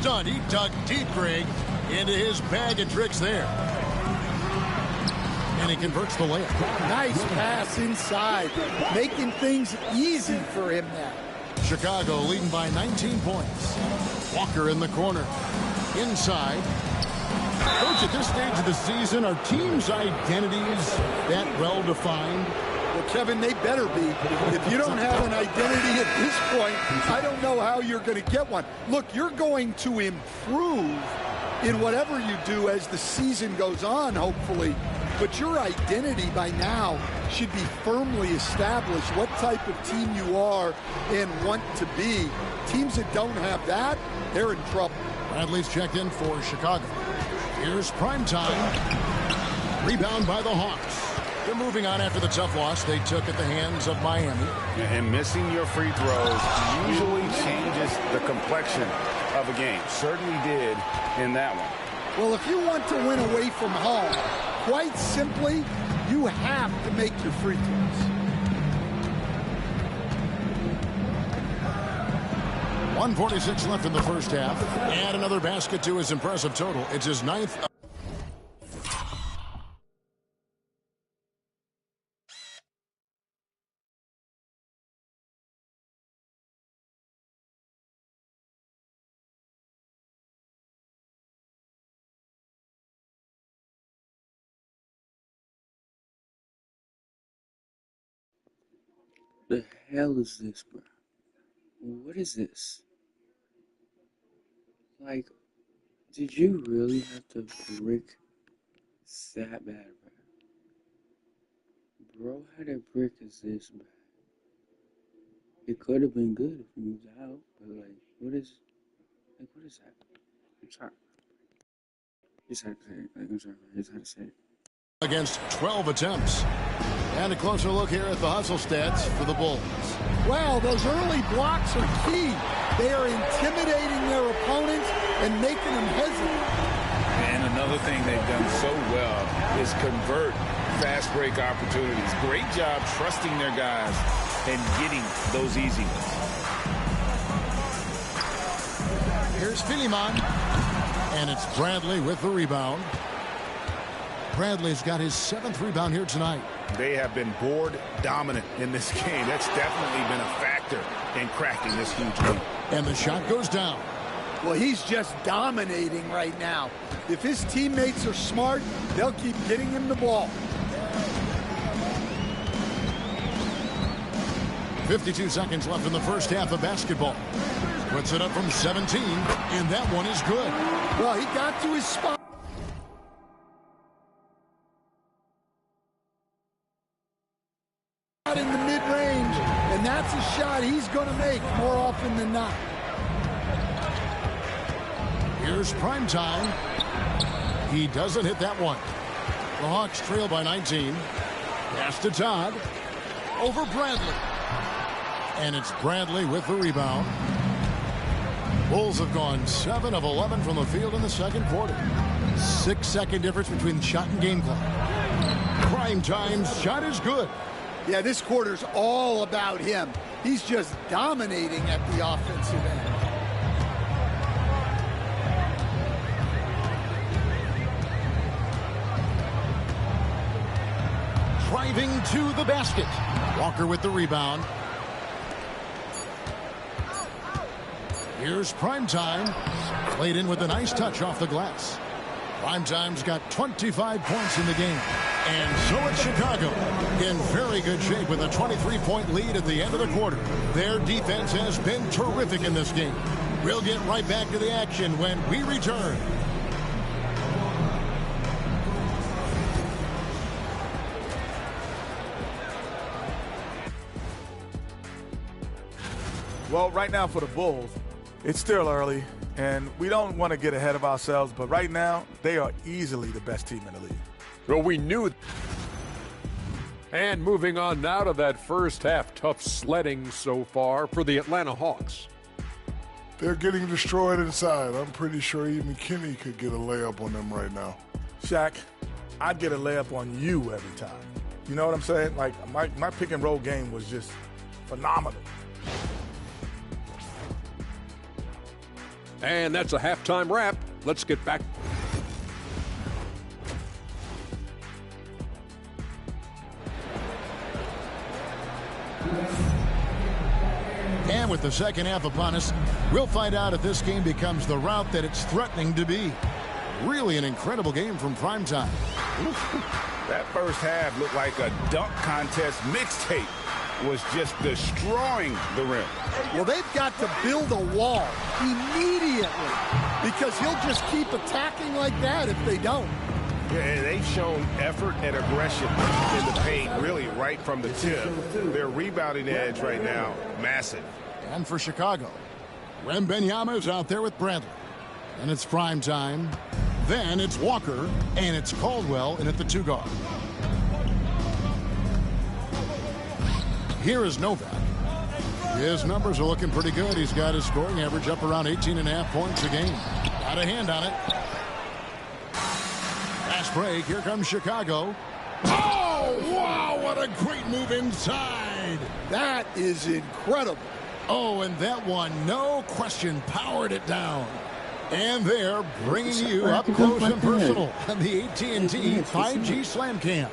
done. He dug deep, Greg, into his bag of tricks there. And he converts the layup. Nice pass inside, making things easy for him now. Chicago leading by 19 points. Walker in the corner. Inside. Coach, at this stage of the season, are teams' identities that well-defined? Well, Kevin, they better be. If you don't have an identity at this point, I don't know how you're going to get one. Look, you're going to improve in whatever you do as the season goes on, hopefully. But your identity by now should be firmly established, what type of team you are and want to be. Teams that don't have that, they're in trouble. Bradley's checked in for Chicago. Here's primetime. Rebound by the Hawks. They're moving on after the tough loss they took at the hands of Miami. And missing your free throws usually changes the complexion of a game. Certainly did in that one. Well, if you want to win away from home, quite simply, you have to make your free throws. 1:46 left in the first half. Add another basket to his impressive total. It's his 9th. The hell is this, bro? What is this? Like, did you really have to brick that bad, bro? Bro, how that brick is this bad? It could have been good if he moved out, but like, what is that? I'm sorry. Just had to say it. Like, I'm sorry, I just had to say it. Against 12 attempts. And a closer look here at the hustle stats for the Bulls. Well, those early blocks are key. They are intimidating their opponents and making them hesitate. And another thing they've done so well is convert fast break opportunities. Great job trusting their guys and getting those easy ones. Here's Philemon. And it's Bradley with the rebound. Bradley's got his 7th rebound here tonight. They have been board dominant in this game. That's definitely been a factor in cracking this huge lead. And the shot goes down. Well, he's just dominating right now. If his teammates are smart, they'll keep getting him the ball. 52 seconds left in the first half of basketball. Puts it up from 17, and that one is good. Well, he got to his spot. In the mid-range, and that's a shot he's going to make more often than not. Here's primetime. He doesn't hit that one. The Hawks trail by 19. Pass to Todd. Over Bradley. And it's Bradley with the rebound. Bulls have gone 7 of 11 from the field in the second quarter. 6-second difference between shot and game clock. Primetime's shot is good. Yeah, this quarter's all about him. He's just dominating at the offensive end. Driving to the basket. Walker with the rebound. Here's Primetime. Played in with a nice touch off the glass. Primetime's got 25 points in the game. And so it's Chicago in very good shape with a 23-point lead at the end of the quarter. Their defense has been terrific in this game. We'll get right back to the action when we return. Well, right now for the Bulls, it's still early, and we don't want to get ahead of ourselves, but right now, they are easily the best team in the league. Well, we knew. And moving on now to that first half, tough sledding so far for the Atlanta Hawks. They're getting destroyed inside. I'm pretty sure even Kenny could get a layup on them right now. Shaq, I'd get a layup on you every time. You know what I'm saying? Like, my pick and roll game was just phenomenal. And that's a halftime wrap. Let's get back. And with the second half upon us, we'll find out if this game becomes the route that it's threatening to be. Really an incredible game from primetime. That first half looked like a dunk contest mixtape. Was just destroying the rim. Well, they've got to build a wall immediately because he'll just keep attacking like that if they don't. Yeah, they've shown effort and aggression in the paint, really right from the tip. Their rebounding edge right now, massive. And for Chicago, Wembanyama is out there with Bradley. And it's prime time. Then it's Walker, and it's Caldwell in at the 2 guard. Here is Novak. His numbers are looking pretty good. He's got his scoring average up around 18.5 points a game. Got a hand on it. Fast break. Here comes Chicago. Oh, wow, what a great move inside. That is incredible. Oh, and that one, no question, powered it down. And they're bringing you up close and personal on the AT&T 5G Slam Cam.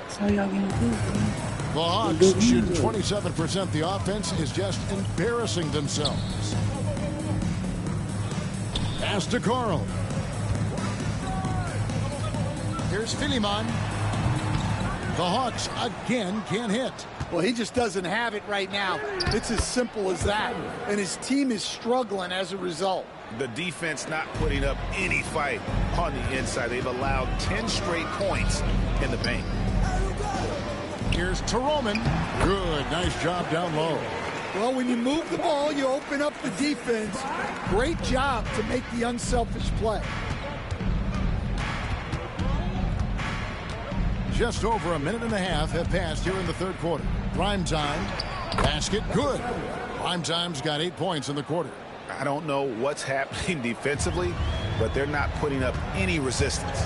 That's how y'all gonna do it, The Hawks shooting 27%. The offense is just embarrassing themselves. Pass to Carl. Here's Philemon. The Hawks again can't hit. Well, he just doesn't have it right now. It's as simple as that. And his team is struggling as a result. The defense not putting up any fight on the inside. They've allowed 10 straight points in the paint. Here's Teroman. Good, nice job down low. Well, when you move the ball, you open up the defense. Great job to make the unselfish play. Just over a minute and a half have passed here in the third quarter. Prime time. Basket good. Prime time's got 8 points in the quarter. I don't know what's happening defensively, but they're not putting up any resistance.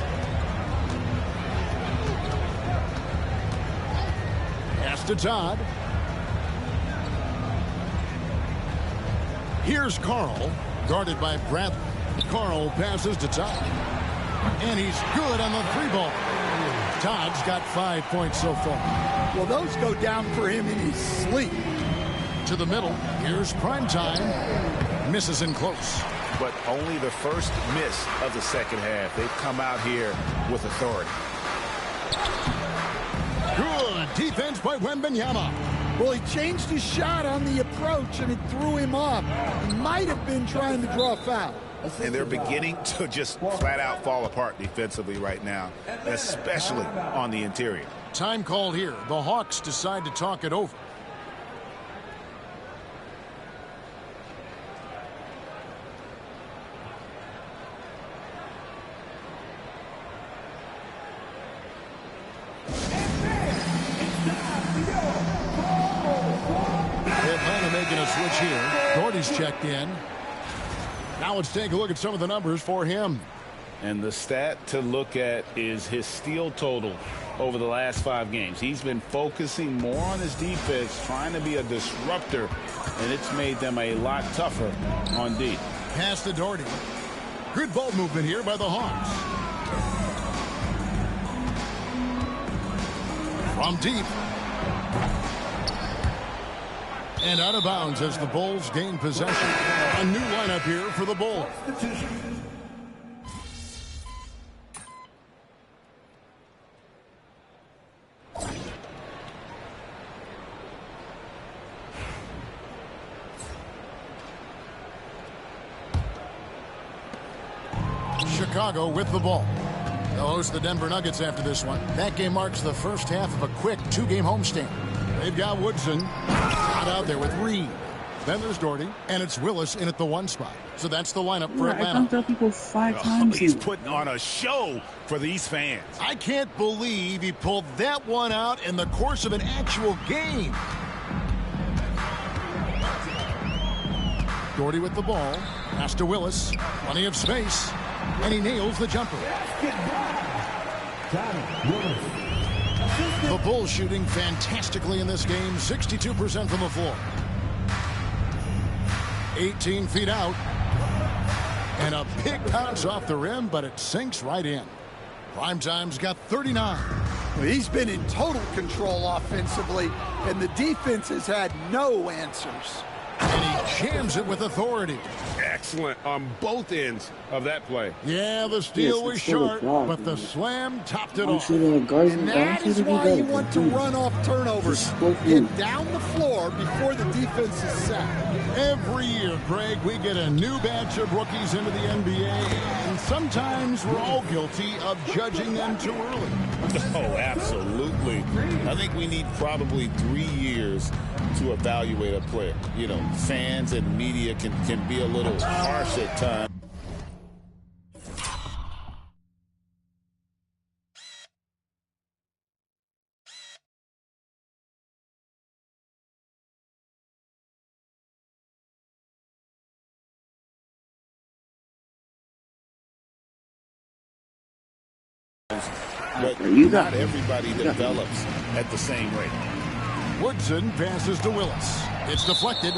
Pass to Todd. Here's Carl, guarded by Bradley. Carl passes to Todd. And he's good on the 3-ball. Todd's got 5 points so far. Well, those go down for him in his sleep. To the middle. Here's prime time. Misses in close. But only the first miss of the second half. They've come out here with authority. Good defense by Wembanyama. Well, he changed his shot on the approach, and it threw him off. He might have been trying to draw a foul. And they're beginning to just flat out fall apart defensively right now, especially on the interior. Time called here. The Hawks decide to talk it over. They're planning on making a switch here. Gordy's checked in. Now let's take a look at some of the numbers for him. And the stat to look at is his steal total over the last 5 games. He's been focusing more on his defense, trying to be a disruptor, and it's made them a lot tougher on D. Pass to Doherty. Good ball movement here by the Hawks. From deep. And out of bounds as the Bulls gain possession. A new lineup here for the Bulls. Chicago with the ball. They'll host the Denver Nuggets after this one. That game marks the first half of a quick 2-game homestand. They've got Woodson out there with Reed. Then there's Doherty, and it's Willis in at the 1 spot. So that's the lineup for Atlanta. I bumped up people 5 times. He's putting on a show for these fans. I can't believe he pulled that one out in the course of an actual game. Doherty with the ball. Pass to Willis. Plenty of space. And he nails the jumper. The Bulls shooting fantastically in this game. 62% from the floor. 18 feet out. And a big bounce off the rim, but it sinks right in. Primetime's got 39. Well, he's been in total control offensively, and the defense has had no answers. And he jams it with authority. Excellent on both ends of that play. Yeah, the steal was short, but the slam topped it off. And that is why you want to run off turnovers. Get down the floor before the defense is set. Every year, Greg, we get a new batch of rookies into the NBA, and sometimes we're all guilty of judging them too early. Oh, absolutely. I think we need probably 3 years to evaluate a player. You know, fans and media can be a little harsh at times. But not everybody develops at the same rate. Woodson passes to Willis. It's deflected.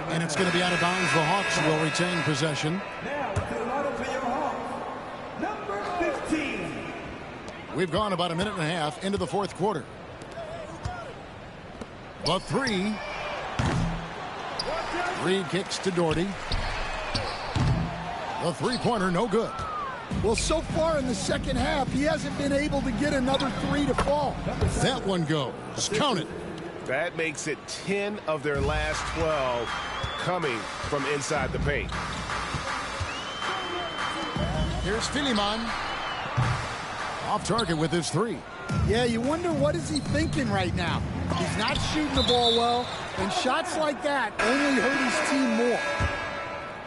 And it's going to be out of bounds. The Hawks will retain possession. Now to the line for your Hawks, number 15. We've gone about a minute and a half into the fourth quarter. The three. Three kicks to Doherty. The three-pointer, no good. Well, so far in the second half, he hasn't been able to get another three to fall. That one goes. Count it. That makes it 10 of their last 12 coming from inside the paint. Here's Philemon. Off target with his three. Yeah, you wonder what is he thinking right now. He's not shooting the ball well, and shots like that only hurt his team more.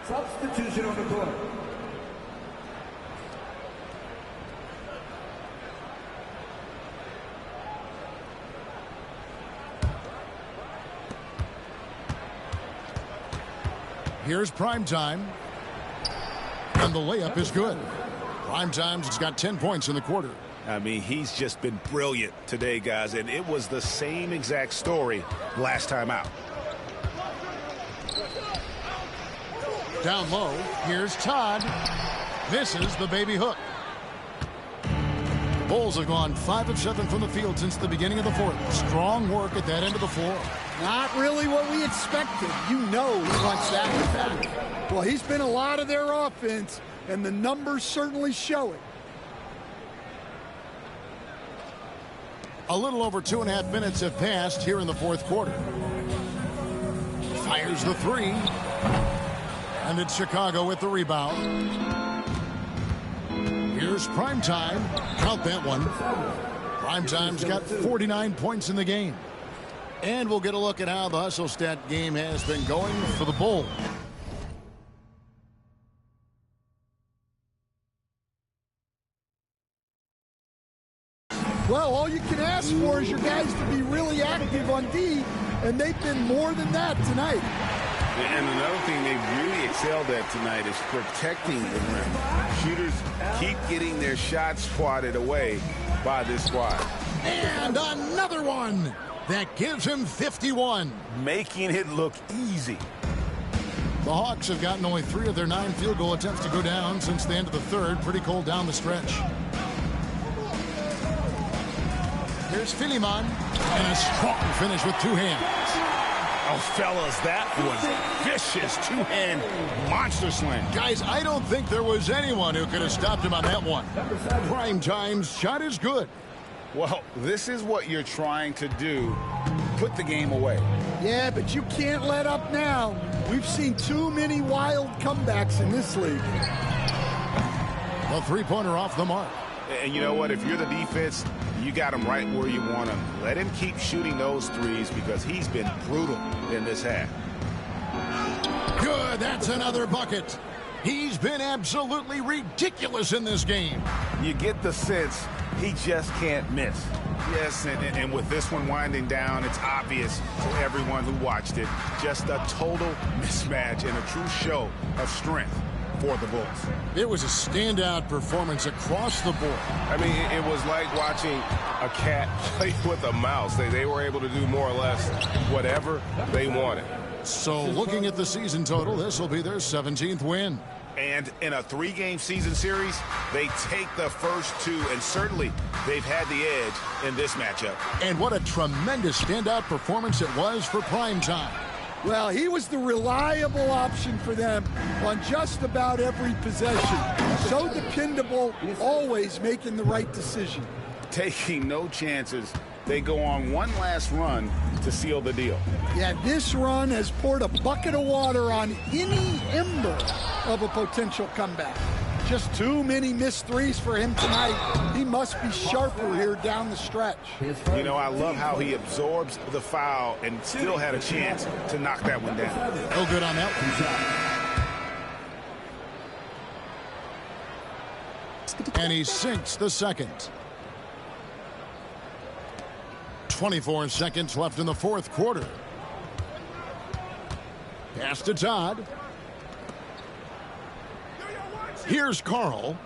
Substitution on the court. Here's Primetime. And the layup is good. Primetime's got 10 points in the quarter. I mean, he's just been brilliant today, guys, and it was the same exact story last time out. Down low, here's Todd. Misses the baby hook. The Bulls have gone 5 of 7 from the field since the beginning of the fourth. Strong work at that end of the floor. Not really what we expected. You know he wants that back. Well, he's been a lot of their offense, and the numbers certainly show it. A little over 2.5 minutes have passed here in the fourth quarter. Fires the three. And it's Chicago with the rebound. Here's Primetime. Count that one. Primetime's got 49 points in the game. And we'll get a look at how the hustle stat game has been going for the Bulls. Well, all you can ask for is your guys to be really active on D, and they've been more than that tonight. And another thing they've really excelled at tonight is protecting the rim. Shooters keep getting their shots swatted away by this squad. And another one that gives him 51. Making it look easy. The Hawks have gotten only 3 of their 9 field goal attempts to go down since the end of the third. Pretty cold down the stretch. Here's Philemon. And a strong finish with 2 hands. Oh, fellas, that was a vicious 2-hand monster slam. Guys, I don't think there was anyone who could have stopped him on that one. Primetime's shot is good. Well, this is what you're trying to do. Put the game away. Yeah, but you can't let up now. We've seen too many wild comebacks in this league. A three-pointer off the mark. And you know what? If you're the defense, you got him right where you want him. Let him keep shooting those threes because he's been brutal in this half. Good. That's another bucket. He's been absolutely ridiculous in this game. You get the sense he just can't miss. Yes, and with this one winding down, it's obvious to everyone who watched it. Just a total mismatch and a true show of strength for the Bulls. It was a standout performance across the board. I mean, it was like watching a cat play with a mouse. They were able to do more or less whatever they wanted. So looking at the season total, this will be their 17th win. And in a 3-game season series, they take the first 2, and certainly they've had the edge in this matchup. And what a tremendous standout performance it was for primetime. Well, he was the reliable option for them on just about every possession. So dependable, always making the right decision. Taking no chances. They go on one last run to seal the deal. Yeah, this run has poured a bucket of water on any ember of a potential comeback. Just too many missed threes for him tonight. He must be sharper here down the stretch. You know, I love how he absorbs the foul and still had a chance to knock that one down. No good on that one. And he sinks the second. 24 seconds left in the fourth quarter. Pass to Todd. Here's Carl.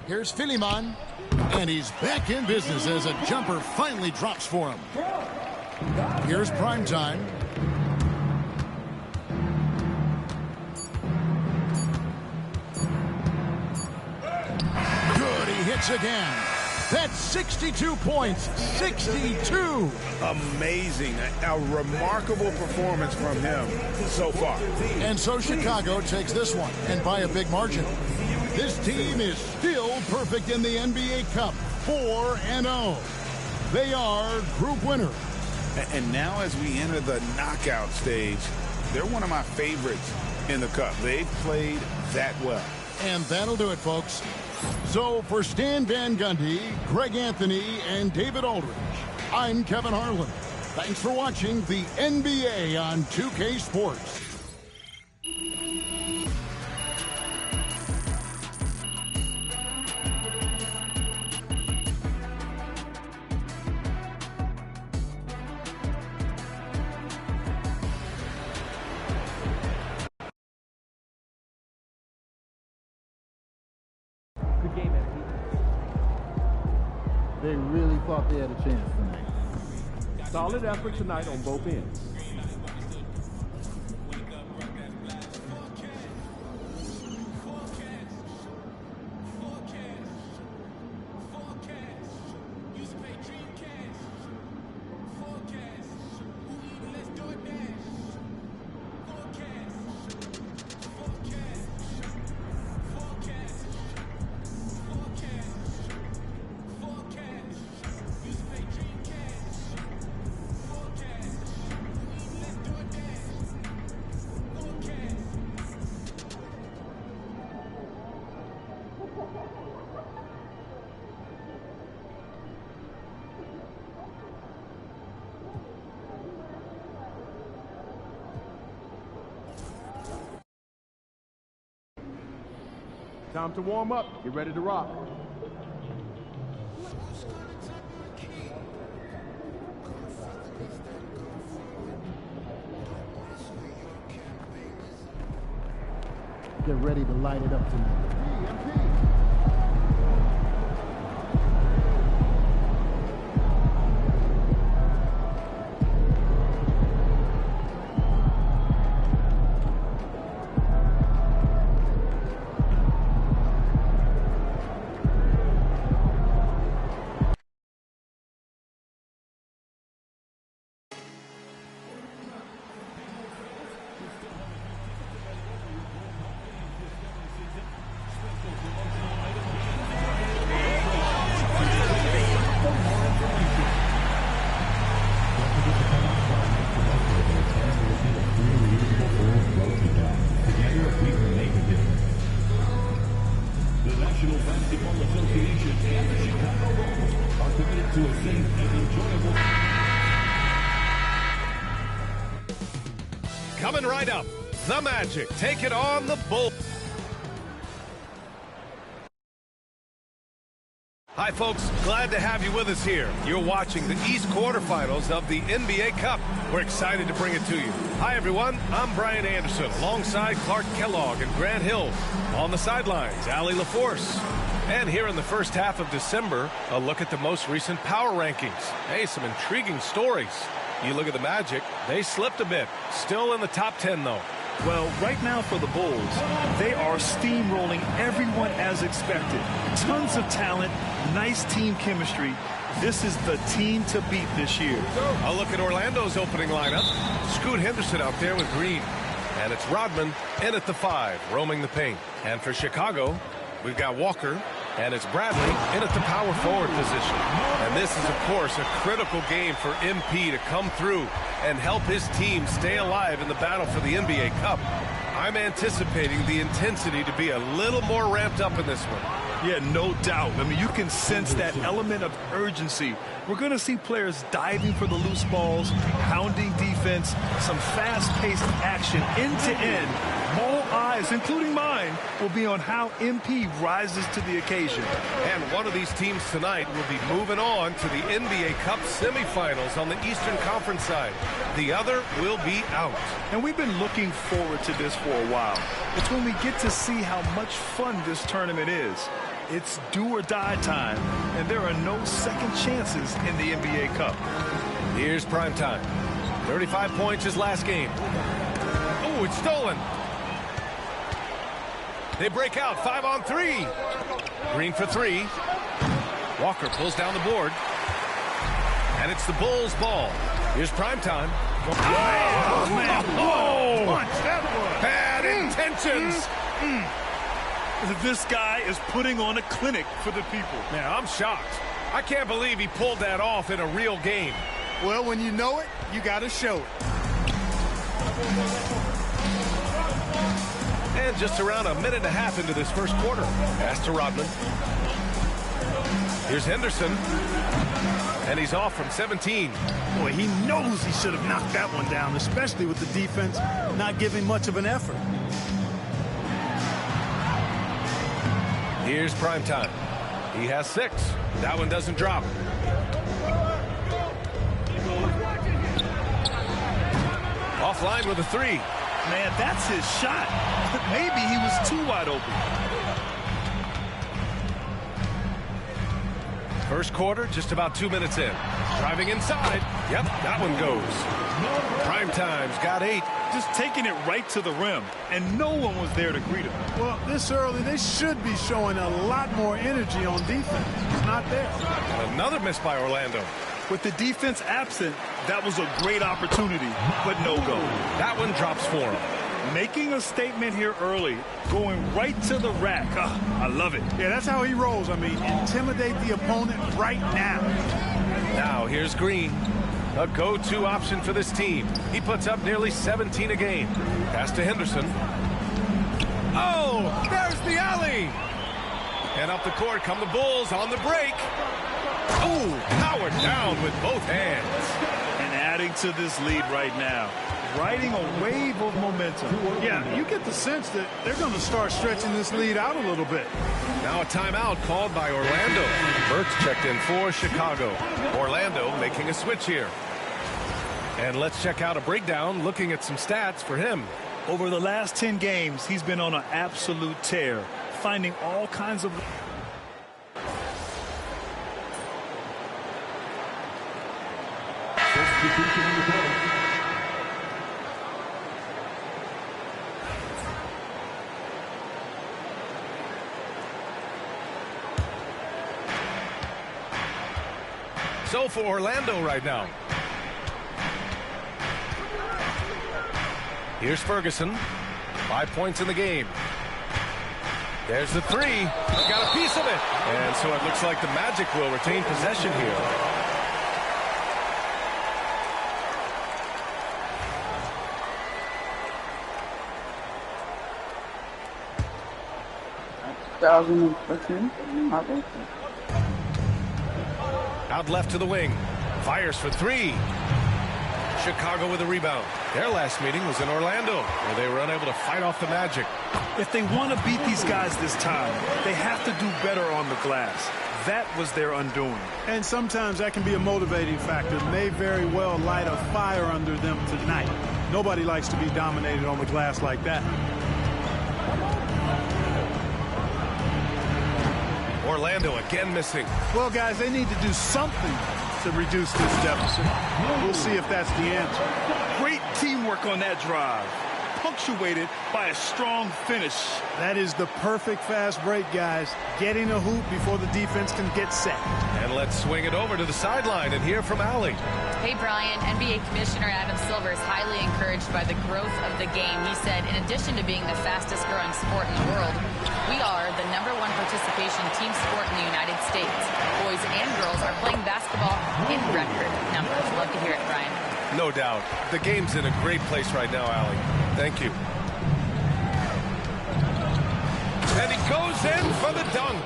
Here's Filiman. And he's back in business as a jumper finally drops for him. Here's Primetime. Good, he hits again. That's 62 points, 62. Amazing, a remarkable performance from him so far. And so Chicago takes this one, and by a big margin. This team is still perfect in the NBA Cup, 4-0. They are group winners. And now as we enter the knockout stage, they're one of my favorites in the Cup. They've played that well. And that'll do it, folks. So for Stan Van Gundy, Greg Anthony, and David Aldridge, I'm Kevin Harlan. Thanks for watching the NBA on 2K Sports. They really thought they had a chance tonight. Solid effort tonight on both ends. Time to warm up. Get ready to rock. Get ready to light it up tonight. Coming right up, the Magic take it on the Bulls. Hi, folks. Glad to have you with us here. You're watching the East quarterfinals of the NBA Cup. We're excited to bring it to you. Hi, everyone. I'm Brian Anderson, alongside Clark Kellogg and Grant Hill. On the sidelines, Allie LaForce. And here in the first half of December, a look at the most recent power rankings. Hey, some intriguing stories. You look at the Magic, they slipped a bit. Still in the top 10, though. Well, right now for the Bulls, they are steamrolling everyone as expected. Tons of talent, nice team chemistry. This is the team to beat this year. I'll look at Orlando's opening lineup. Scoot Henderson out there with Green. And it's Rodman in at the 5, roaming the paint. And for Chicago, we've got Walker. And it's Bradley in at the power forward position. And this is, of course, a critical game for MP to come through and help his team stay alive in the battle for the NBA Cup. I'm anticipating the intensity to be a little more ramped up in this one. Yeah, no doubt. I mean, you can sense that element of urgency. We're going to see players diving for the loose balls, hounding defense, some fast-paced action end-to-end. All eyes, including mine, will be on how MP rises to the occasion. And one of these teams tonight will be moving on to the NBA Cup semifinals on the Eastern Conference side. The other will be out. And we've been looking forward to this for a while. It's when we get to see how much fun this tournament is. It's do or die time, and there are no second chances in the NBA Cup. Here's prime time. 35 points his last game. Oh, it's stolen. They break out 5-on-3. Green for 3. Walker pulls down the board. And it's the Bulls' ball. Here's prime time. Oh, man. Oh, Punch, that was. Bad intentions. This guy is putting on a clinic for the people. Man, I'm shocked. I can't believe he pulled that off in a real game. Well, when you know it, you got to show it. And just around a minute and a half into this first quarter. Pass to Rodman. Here's Henderson. And he's off from 17. Boy, he knows he should have knocked that one down, especially with the defense not giving much of an effort. Here's prime time. He has 6. That one doesn't drop. Offline with a 3. Man, that's his shot. But maybe he was too wide open. First quarter, just about 2 minutes in. Driving inside. Yep, that one goes. Prime time's got 8. Just taking it right to the rim, and no one was there to greet him. Well, this early, they should be showing a lot more energy on defense. It's not there. And another miss by Orlando. With the defense absent, that was a great opportunity, but no go. That one drops for him. Making a statement here early, going right to the rack. I love it. Yeah, that's how he rolls. I mean, intimidate the opponent right now. Now, here's Green. A go-to option for this team. He puts up nearly 17 a game. Pass to Henderson. Oh, there's the alley. And up the court come the Bulls on the break. Oh, powered down with both hands. And adding to this lead right now. Riding a wave of momentum. Yeah, you get the sense that they're going to start stretching this lead out a little bit. Now a timeout called by Orlando. Burks checked in for Chicago. Orlando making a switch here. And let's check out a breakdown looking at some stats for him. Over the last 10 games, he's been on an absolute tear, finding all kinds of... So for Orlando right now. Here's Ferguson. 5 points in the game. There's the 3. Got a piece of it. And so it looks like the Magic will retain possession here. Out left to the wing. Fires for 3. Chicago with a rebound. Their last meeting was in Orlando, where they were unable to fight off the Magic. If they want to beat these guys this time, they have to do better on the glass. That was their undoing. And sometimes that can be a motivating factor. May very well light a fire under them tonight. Nobody likes to be dominated on the glass like that. Orlando again missing. Well, guys, they need to do something to reduce this deficit. We'll see if that's the answer. Great teamwork on that drive, punctuated by a strong finish. That is the perfect fast break, guys. Getting a hoop before the defense can get set. And let's swing it over to the sideline and hear from Allie. Hey, Brian. NBA Commissioner Adam Silver is highly encouraged by the growth of the game. He said, in addition to being the fastest growing sport in the world, we are the #1 participation team sport in the United States. Boys and girls are playing basketball in record numbers. Love to hear it, Brian. No doubt. The game's in a great place right now, Allie. Thank you. And he goes in for the dunk.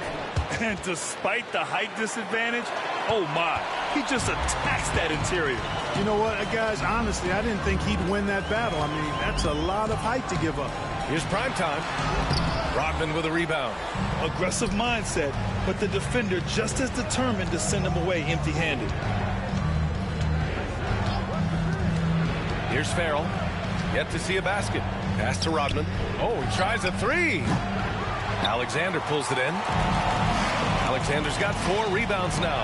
And despite the height disadvantage, oh my, he just attacks that interior. You know what, guys, honestly, I didn't think he'd win that battle. I mean, that's a lot of height to give up. Here's primetime. Rodman with a rebound. Aggressive mindset, but the defender just as determined to send him away empty-handed. Here's Farrell. Yet to see a basket. Pass to Rodman. Oh, he tries a three. Alexander pulls it in. Alexander's got 4 rebounds now.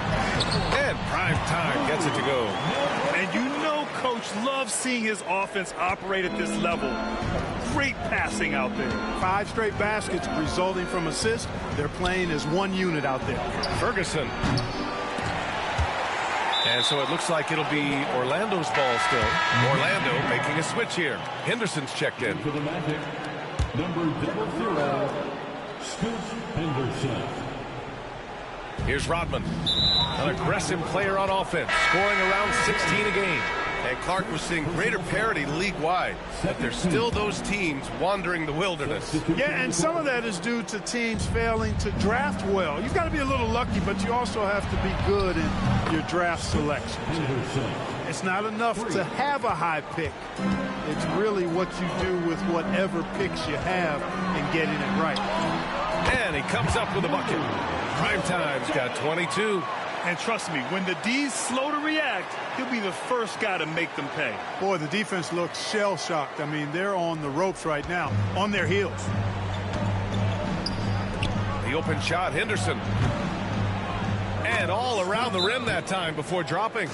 And prime time gets it to go. And you know Coach loves seeing his offense operate at this level. Great passing out there. 5 straight baskets resulting from assists. They're playing as one unit out there. Ferguson. And so it looks like it'll be Orlando's ball still. Orlando making a switch here. Henderson's checked in. For the Magic, number 00, Scoot Henderson. Here's Rodman, an aggressive player on offense, scoring around 16 a game. And Clark was seeing greater parity league-wide, but there's still those teams wandering the wilderness. Yeah, and some of that is due to teams failing to draft well. You've got to be a little lucky, but you also have to be good in your draft selections. It's not enough to have a high pick. It's really what you do with whatever picks you have and getting it right. And he comes up with a bucket. Primetime's got 22. And trust me, when the D's slow to react, he'll be the first guy to make them pay. Boy, the defense looks shell-shocked. I mean, they're on the ropes right now, on their heels. The open shot, Henderson. And all around the rim that time before dropping.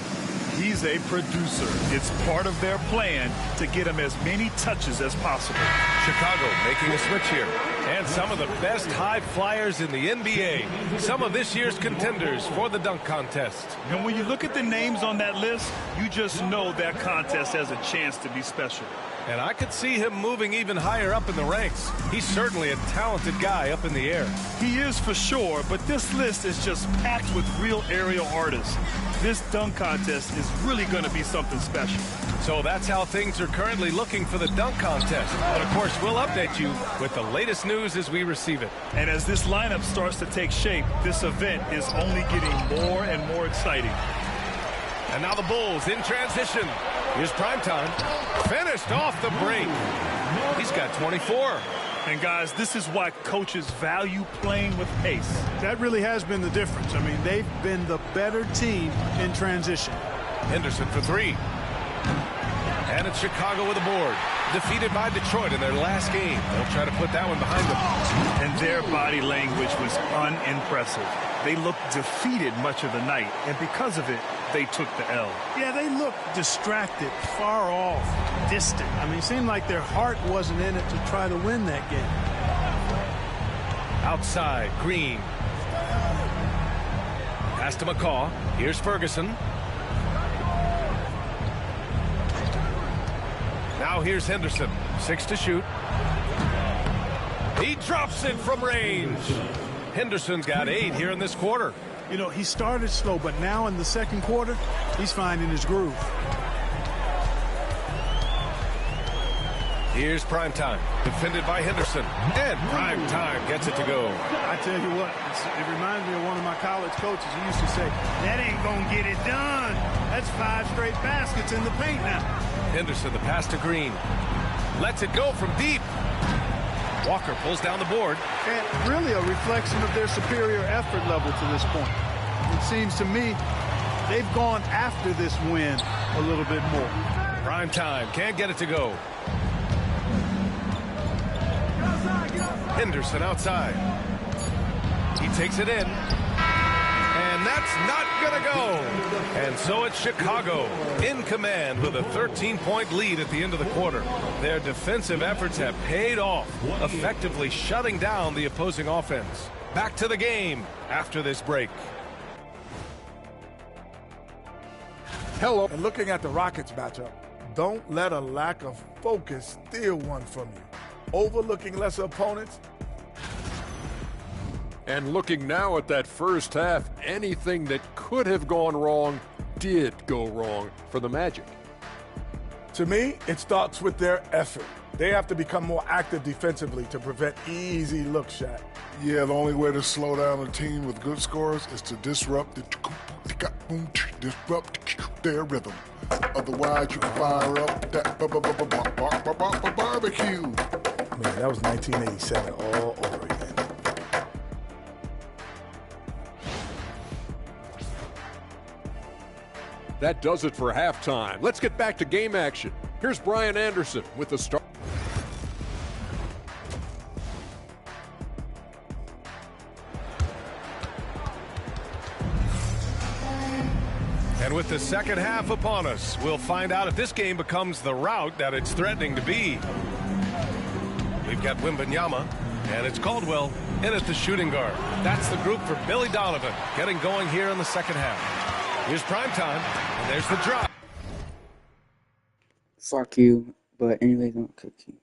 He's a producer. It's part of their plan to get him as many touches as possible. Chicago making a switch here. And some of the best high flyers in the NBA. Some of this year's contenders for the dunk contest. And when you look at the names on that list, you just know that contest has a chance to be special. And I could see him moving even higher up in the ranks. He's certainly a talented guy up in the air. He is for sure, but this list is just packed with real aerial artists. This dunk contest is really going to be something special. So that's how things are currently looking for the dunk contest. But of course, we'll update you with the latest news as we receive it. And as this lineup starts to take shape, this event is only getting more and more exciting. And now the Bulls in transition. Here's primetime. Finished off the break. He's got 24. And guys, this is why coaches value playing with pace. That really has been the difference. I mean, they've been the better team in transition. Henderson for 3. And it's Chicago with a board. Defeated by Detroit in their last game. They'll try to put that one behind them. And their body language was unimpressive. They looked defeated much of the night, and because of it, they took the L. Yeah, they looked distracted, far off, distant. I mean, it seemed like their heart wasn't in it to try to win that game. Outside, Green. Pass to McCaw. Here's Ferguson. Now here's Henderson. 6 to shoot. He drops it from range. Henderson's got 8 here in this quarter. You know, he started slow, but now in the second quarter, he's finding his groove. Here's primetime, defended by Henderson. And primetime gets it to go. I tell you what, it reminds me of one of my college coaches who used to say, that ain't going to get it done. That's 5 straight baskets in the paint now. Henderson, the pass to Green. Lets it go from deep. Walker pulls down the board. And really a reflection of their superior effort level to this point. It seems to me they've gone after this win a little bit more. Prime time, can't get it to go. Henderson outside. He takes it in. And that That's not going to go. And so it's Chicago in command with a 13-point lead at the end of the quarter. Their defensive efforts have paid off, effectively shutting down the opposing offense. Back to the game after this break. Hello. And looking at the Rockets matchup, don't let a lack of focus steal one from you. Overlooking lesser opponents. And looking now at that first half, anything that could have gone wrong did go wrong for the Magic. To me, it starts with their effort. They have to become more active defensively to prevent easy look shot. Yeah, the only way to slow down a team with good scores is to disrupt their rhythm. Otherwise, you can fire up that barbecue. Man, that was 1987 all over again. That does it for halftime. Let's get back to game action. Here's Brian Anderson with the start. And with the second half upon us, we'll find out if this game becomes the rout that it's threatening to be. We've got Wembanyama, and it's Caldwell in at the shooting guard. That's the group for Billy Donovan getting going here in the second half. Here's prime time, and there's the drop. Fuck you, but anyways, I'm cooking.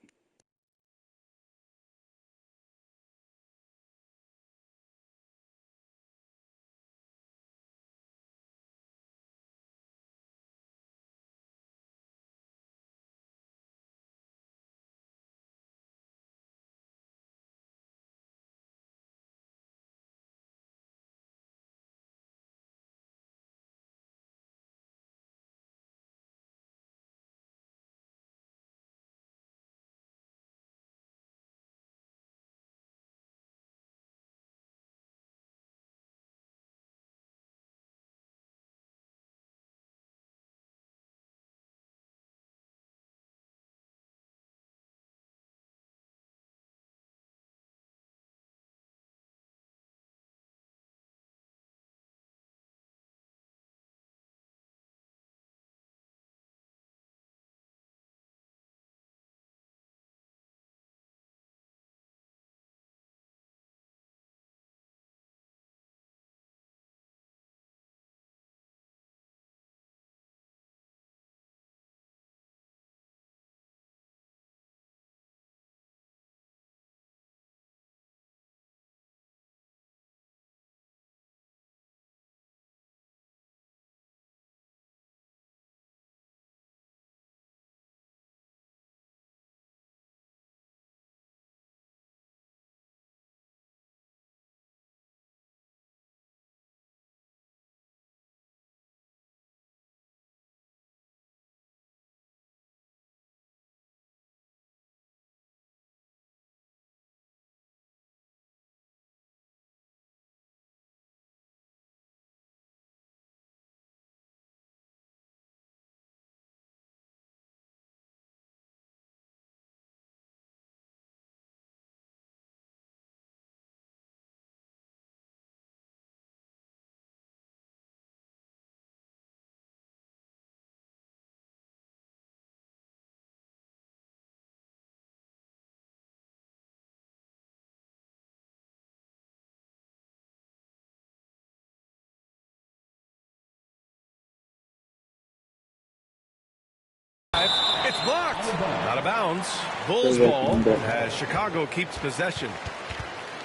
It's blocked. Out of bounds. Bulls ball as Chicago keeps possession.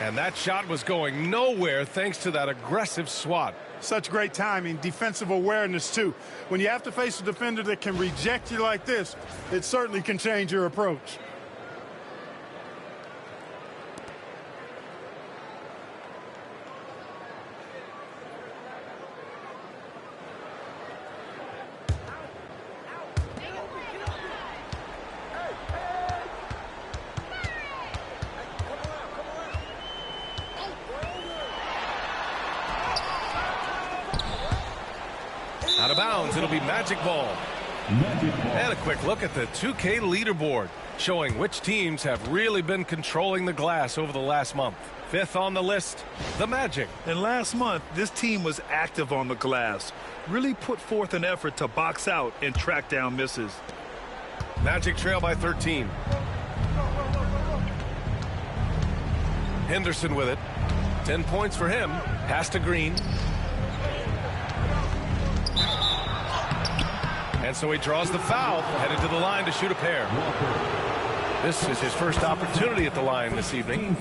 And that shot was going nowhere thanks to that aggressive swat. Such great timing, defensive awareness, too. When you have to face a defender that can reject you like this, it certainly can change your approach. Out of bounds, it'll be Magic Ball. And a quick look at the 2K leaderboard. showing which teams have really been controlling the glass over the last month. Fifth on the list, the Magic. And last month, this team was active on the glass. Really put forth an effort to box out and track down misses. Magic trail by 13. Henderson with it. 10 points for him. Pass to Green. And so he draws the foul, headed to the line to shoot a pair. This is his first opportunity at the line this evening.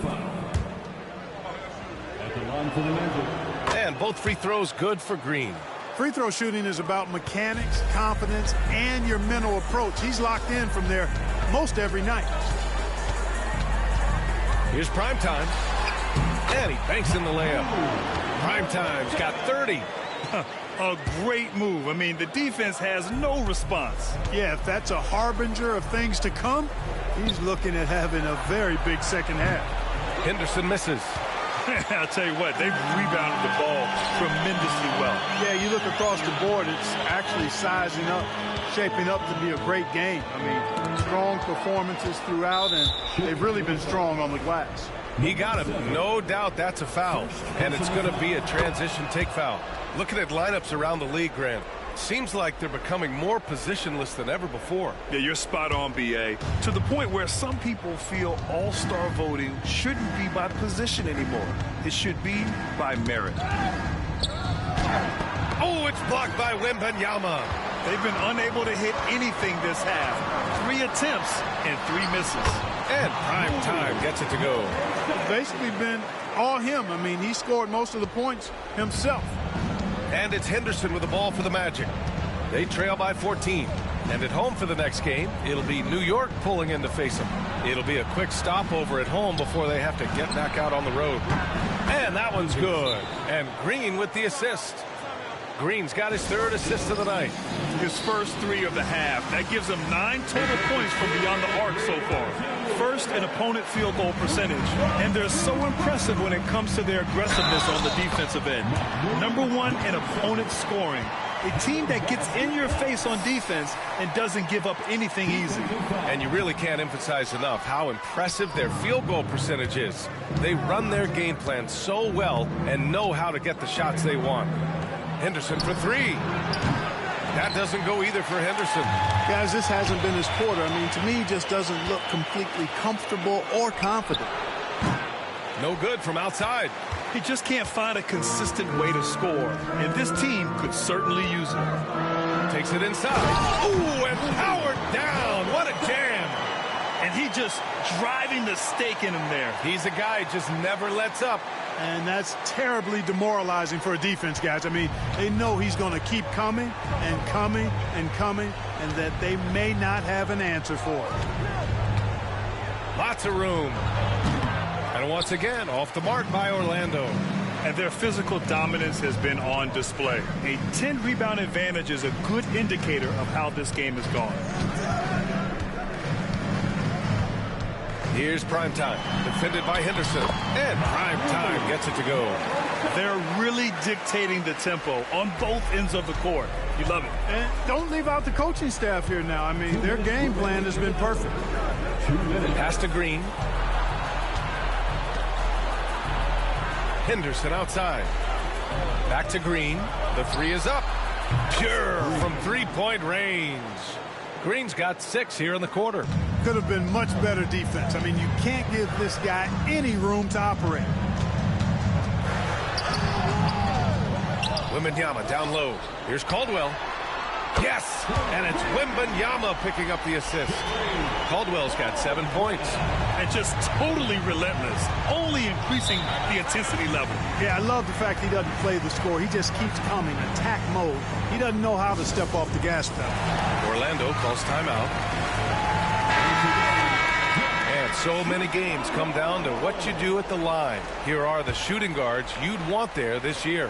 And both free throws good for Green. Free throw shooting is about mechanics, confidence, and your mental approach. He's locked in from there most every night. Here's Primetime. And he banks in the layup. Primetime's got 30. A great move. I mean, the defense has no response. Yeah, if that's a harbinger of things to come, he's looking at having a very big second half. Henderson misses. I'll tell you what, they've rebounded the ball tremendously well. Yeah, you look across the board, it's actually sizing up, shaping up to be a great game. I mean, strong performances throughout, and they've really been strong on the glass. He got him. No doubt that's a foul, and it's going to be a transition take foul. Looking at lineups around the league, Grant, seems like they're becoming more positionless than ever before. Yeah, you're spot on, B.A. To the point where some people feel all-star voting shouldn't be by position anymore. It should be by merit. Oh, it's blocked by Wembanyama. They've been unable to hit anything this half. 3 attempts and 3 misses. And Primetime gets it to go. It's basically been all him. I mean, he scored most of the points himself. And it's Henderson with the ball for the Magic. They trail by 14. And at home for the next game, it'll be New York pulling in to face them. It'll be a quick stopover at home before they have to get back out on the road. And that one's good. And Green with the assist. Green's got his 3rd assist of the night. His first 3 of the half. That gives him 9 total points from beyond the arc so far. First in opponent field goal percentage. And they're so impressive when it comes to their aggressiveness on the defensive end. Number 1 in opponent scoring. A team that gets in your face on defense and doesn't give up anything easy. And you really can't emphasize enough how impressive their field goal percentage is. They run their game plan so well and know how to get the shots they want. Henderson for 3. That doesn't go either for Henderson. Guys, this hasn't been his quarter. I mean, to me, he just doesn't look completely comfortable or confident. No good from outside. He just can't find a consistent way to score. And this team could certainly use it. Takes it inside. Ooh, and powered down. What a jam. And he just driving the stake in him there. He's a guy who just never lets up. And that's terribly demoralizing for a defense, guys. I mean, they know he's going to keep coming and coming and coming, and that they may not have an answer for it. Lots of room. And once again, off the mark by Orlando. And their physical dominance has been on display. A 10-rebound advantage is a good indicator of how this game has gone. Here's Primetime, defended by Henderson, and Primetime gets it to go. They're really dictating the tempo on both ends of the court. You love it. And don't leave out the coaching staff here now. I mean, their game plan has been perfect. Pass to Green. Henderson outside. Back to Green. The 3 is up. Pure from 3-point range. Green's got 6 here in the quarter. Could have been much better defense. I mean, you can't give this guy any room to operate. Wembanyama down low. Here's Caldwell. Yes! And it's Wembanyama picking up the assist. Caldwell's got 7 points. And just totally relentless. Only increasing the intensity level. Yeah, I love the fact he doesn't play the score. He just keeps coming, attack mode. He doesn't know how to step off the gas pedal. Orlando calls timeout. And so many games come down to what you do at the line. Here are the shooting guards you'd want there this year.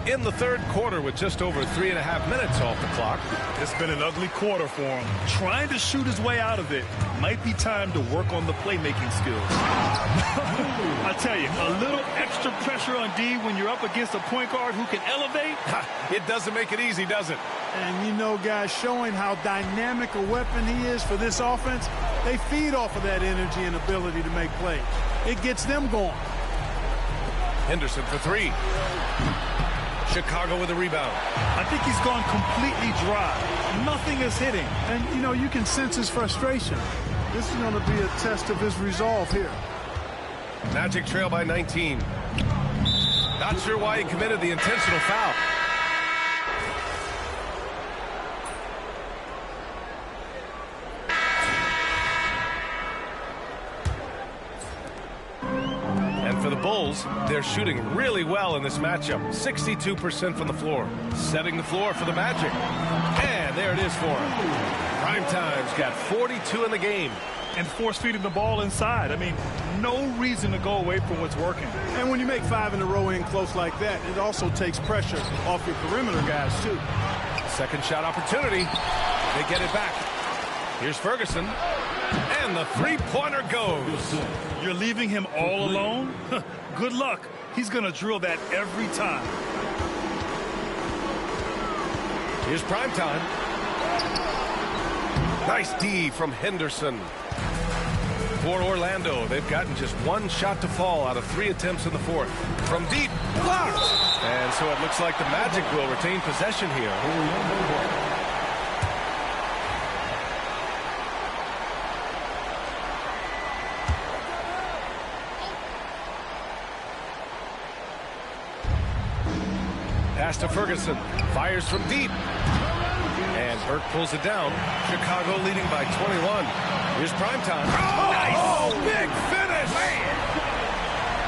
In the 3rd quarter with just over 3.5 minutes off the clock. It's been an ugly quarter for him. Trying to shoot his way out of it. Might be time to work on the playmaking skills. I tell you, a little extra pressure on D when you're up against a point guard who can elevate. It doesn't make it easy, does it? And, you know, guys, showing how dynamic a weapon he is for this offense, they feed off of that energy and ability to make plays. It gets them going. Henderson for three. Chicago with a rebound. I think he's gone completely dry. Nothing is hitting. And, you know, you can sense his frustration. This is going to be a test of his resolve here. Magic trail by 19. Not sure why he committed the intentional foul. And for the Bulls, they're shooting really well in this matchup. 62% from the floor. Setting the floor for the Magic. And there it is for him. Primetime's got 42 in the game. And force feeding the ball inside. I mean, no reason to go away from what's working. And when you make 5 in a row in close like that, it also takes pressure off your perimeter guys, too. Second shot opportunity. They get it back. Here's Ferguson. And the three-pointer goes. You're leaving him all alone? Good luck. He's going to drill that every time. Here's Primetime. Nice D from Henderson. For Orlando, they've gotten just one shot to fall out of 3 attempts in the fourth. From deep, blocked. And so it looks like the Magic will retain possession here. Pass to Ferguson. Fires from deep. And Burke pulls it down. Chicago leading by 21. Here's Primetime. Oh, nice! Oh, big finish!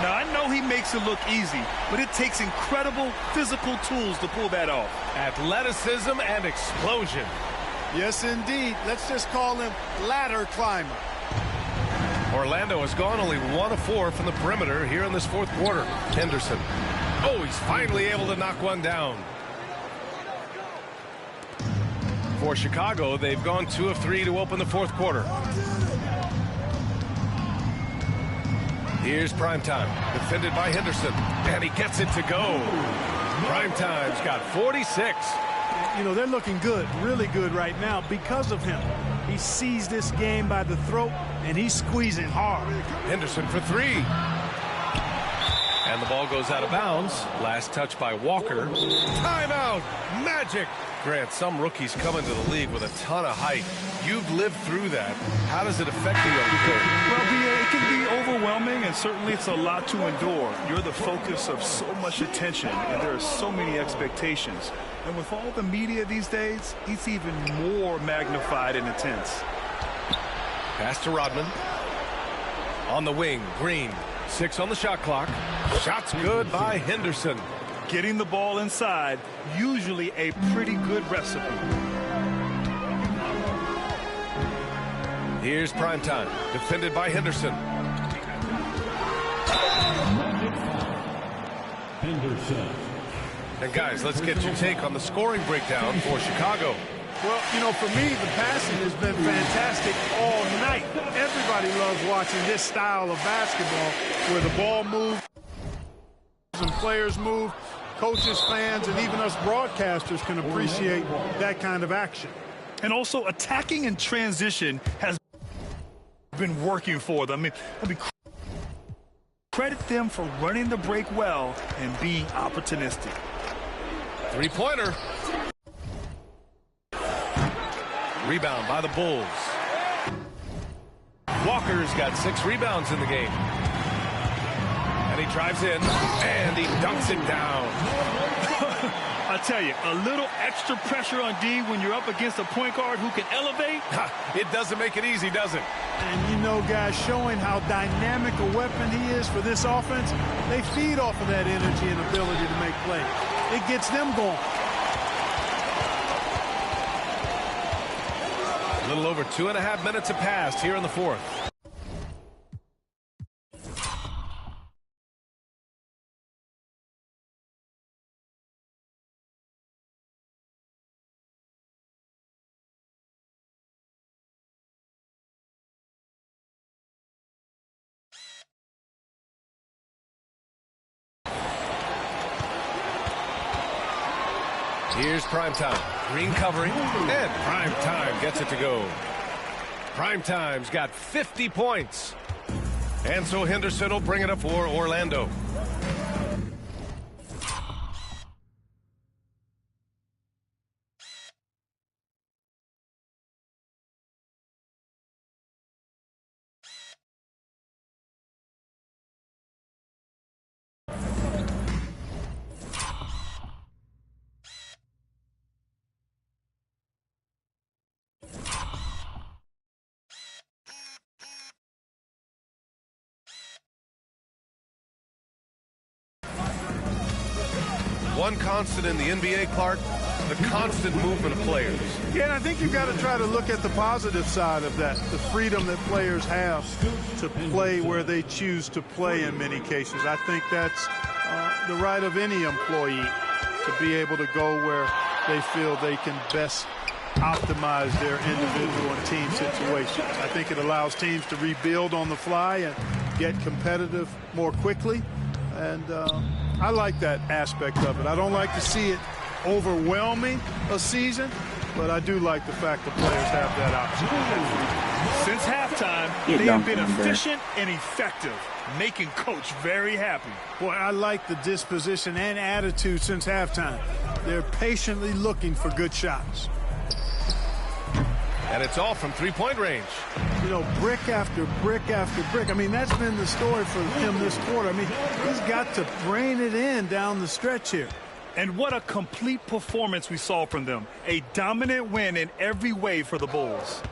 Now, I know he makes it look easy, but it takes incredible physical tools to pull that off. Athleticism and explosion. Yes, indeed. Let's just call him ladder climber. Orlando has gone only 1 of 4 from the perimeter here in this fourth quarter. Henderson. Oh, he's finally able to knock one down. For Chicago, they've gone 2 of 3 to open the fourth quarter. Here's Primetime, defended by Henderson, and he gets it to go. Primetime's got 46. You know, they're looking good, really good right now because of him. He sees this game by the throat, and he's squeezing hard. Henderson for 3. And the ball goes out of bounds. Last touch by Walker. Timeout, Magic. Grant, some rookies come into the league with a ton of height. You've lived through that. How does it affect the young player? Well, it can be overwhelming, and certainly it's a lot to endure. You're the focus of so much attention, and there are so many expectations. And with all the media these days, it's even more magnified and intense. Pass to Rodman. On the wing, Green. 6 on the shot clock. Shot's good by Henderson. Getting the ball inside, usually a pretty good recipe. Here's Primetime, defended by Henderson. Henderson. And guys, let's get your take on the scoring breakdown for Chicago. Well, you know, for me, the passing has been fantastic all night. Everybody loves watching this style of basketball where the ball moves and players move. Coaches, fans, and even us broadcasters can appreciate that kind of action. And also, attacking in transition has been working for them. I mean, credit them for running the break well and being opportunistic. Three-pointer. Rebound by the Bulls. Walker's got 6 rebounds in the game. And he drives in, and he dunks it down. I tell you, a little extra pressure on D when you're up against a point guard who can elevate. It doesn't make it easy, does it? And, you know, guys, showing how dynamic a weapon he is for this offense, they feed off of that energy and ability to make plays. It gets them going. A little over 2.5 minutes have passed here in the fourth. Here's Primetime. Green covering, and Prime Time gets it to go. Prime Time's got 50 points. And so Henderson will bring it up for Orlando. One constant in the NBA, Clark, the constant movement of players. Yeah, and I think you've got to try to look at the positive side of that, the freedom that players have to play where they choose to play in many cases. I think that's the right of any employee to be able to go where they feel they can best optimize their individual and team situations. I think it allows teams to rebuild on the fly and get competitive more quickly. And I like that aspect of it. I don't like to see it overwhelming a season, but I do like the fact that players have that option. Since halftime, they have been efficient and effective, making Coach very happy. Boy, I like the disposition and attitude since halftime. They're patiently looking for good shots. And it's all from three-point range. You know, brick after brick after brick. I mean, that's been the story for him this quarter. I mean, he's got to rein it in down the stretch here. And what a complete performance we saw from them. A dominant win in every way for the Bulls.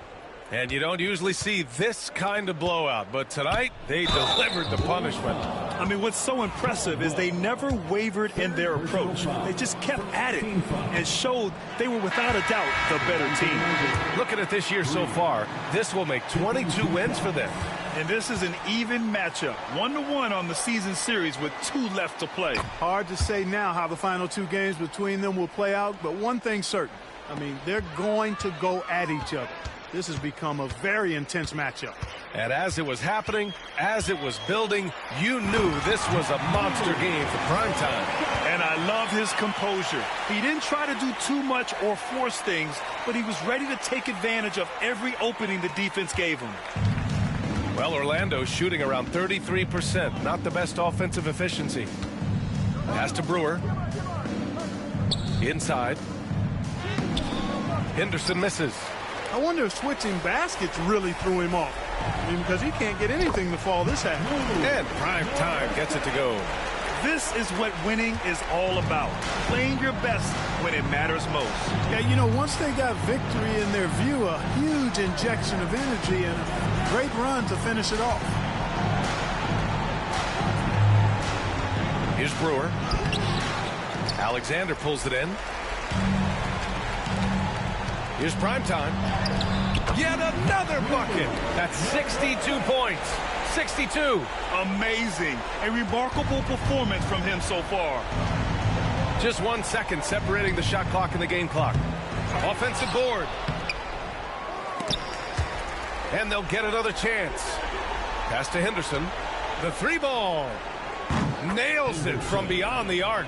And you don't usually see this kind of blowout, but tonight they delivered the punishment. I mean, what's so impressive is they never wavered in their approach. They just kept at it and showed they were without a doubt the better team. Looking at this year so far, this will make 22 wins for them. And this is an even matchup, 1-1 on the season series with 2 left to play. Hard to say now how the final 2 games between them will play out, but one thing's certain. I mean, they're going to go at each other. This has become a very intense matchup. And as it was happening, as it was building, you knew this was a monster game for primetime. And I love his composure. He didn't try to do too much or force things, but he was ready to take advantage of every opening the defense gave him. Well, Orlando's shooting around 33%. Not the best offensive efficiency. Pass to Brewer. Inside. Henderson misses. I wonder if switching baskets really threw him off. I mean, because he can't get anything to fall this half. And Prime Time gets it to go. This is what winning is all about. Playing your best when it matters most. Yeah, you know, once they got victory in their view, a huge injection of energy and a great run to finish it off. Here's Brewer. Alexander pulls it in. Here's Prime Time. Yet another bucket. That's 62 points. 62. Amazing. A remarkable performance from him so far. Just 1 second separating the shot clock and the game clock. Offensive board. And they'll get another chance. Pass to Henderson. The 3-ball. Nails it from beyond the arc.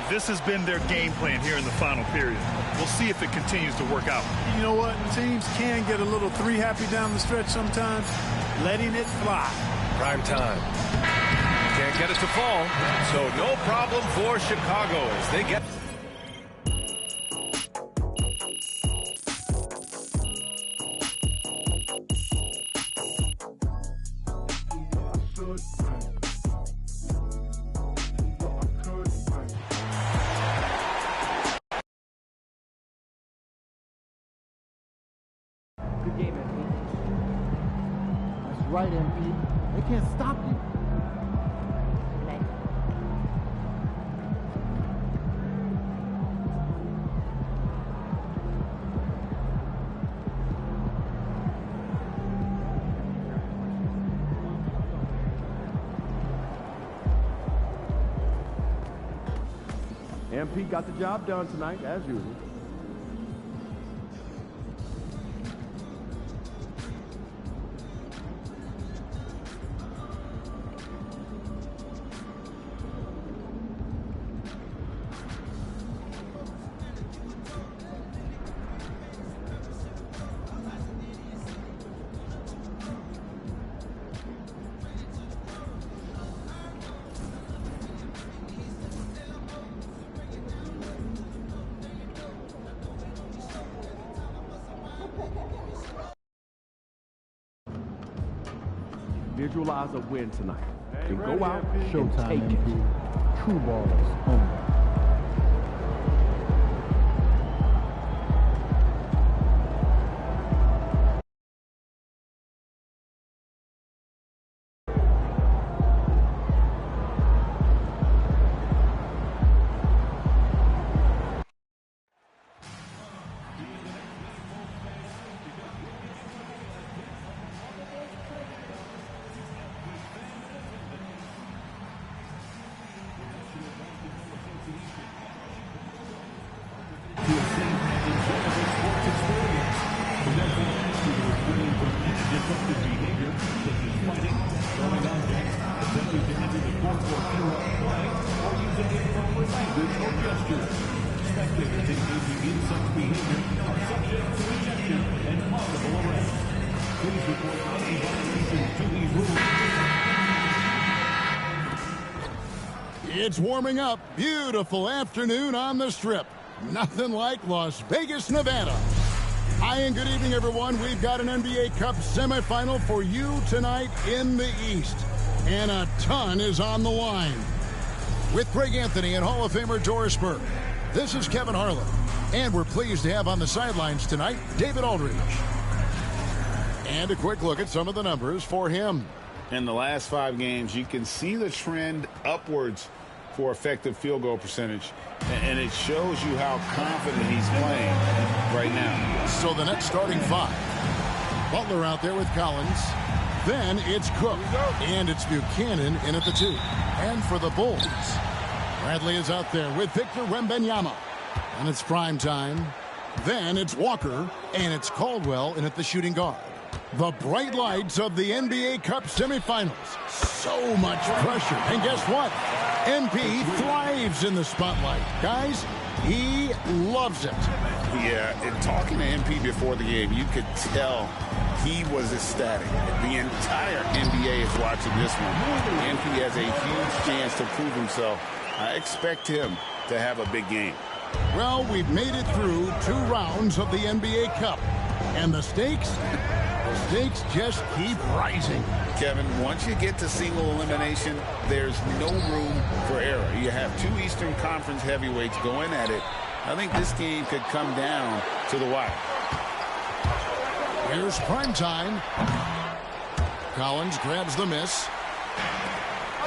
This has been their game plan here in the final period. We'll see if it continues to work out. You know what? Teams can get a little 3-happy down the stretch sometimes. Letting it fly. Prime time. Can't get it to fall. So no problem for Chicago as they get... Good game, MP. That's right, MP. They can't stop you. MP got the job done tonight, as usual. visualize a win tonight. And go out and Showtime, take it. MP. True balls only. It's warming up. Beautiful afternoon on the Strip. Nothing like Las Vegas, Nevada. Hi and good evening, everyone. We've got an NBA Cup semifinal for you tonight in the East. And a ton is on the line. With Greg Anthony and Hall of Famer Doris Burke, this is Kevin Harlan. And we're pleased to have on the sidelines tonight David Aldridge. And a quick look at some of the numbers for him. In the last 5 games, you can see the trend upwards for effective field goal percentage. And it shows you how confident he's playing right now. So the next starting 5. Butler out there with Collins. Then it's Cook. And it's Buchanan in at the 2. And for the Bulls, Bradley is out there with Victor Wembanyama. And it's prime time. Then it's Walker. And it's Caldwell in at the shooting guard. The bright lights of the NBA Cup semifinals. So much pressure. And guess what? MP thrives in the spotlight. Guys, he loves it. Yeah, and talking to MP before the game, you could tell he was ecstatic. The entire NBA is watching this one. MP has a huge chance to prove himself. I expect him to have a big game. Well, we've made it through 2 rounds of the NBA Cup. And the stakes just keep rising. Kevin, once you get to single elimination, there's no room for error. You have 2 Eastern Conference heavyweights going at it. I think this game could come down to the wire. Here's prime time. Collins grabs the miss.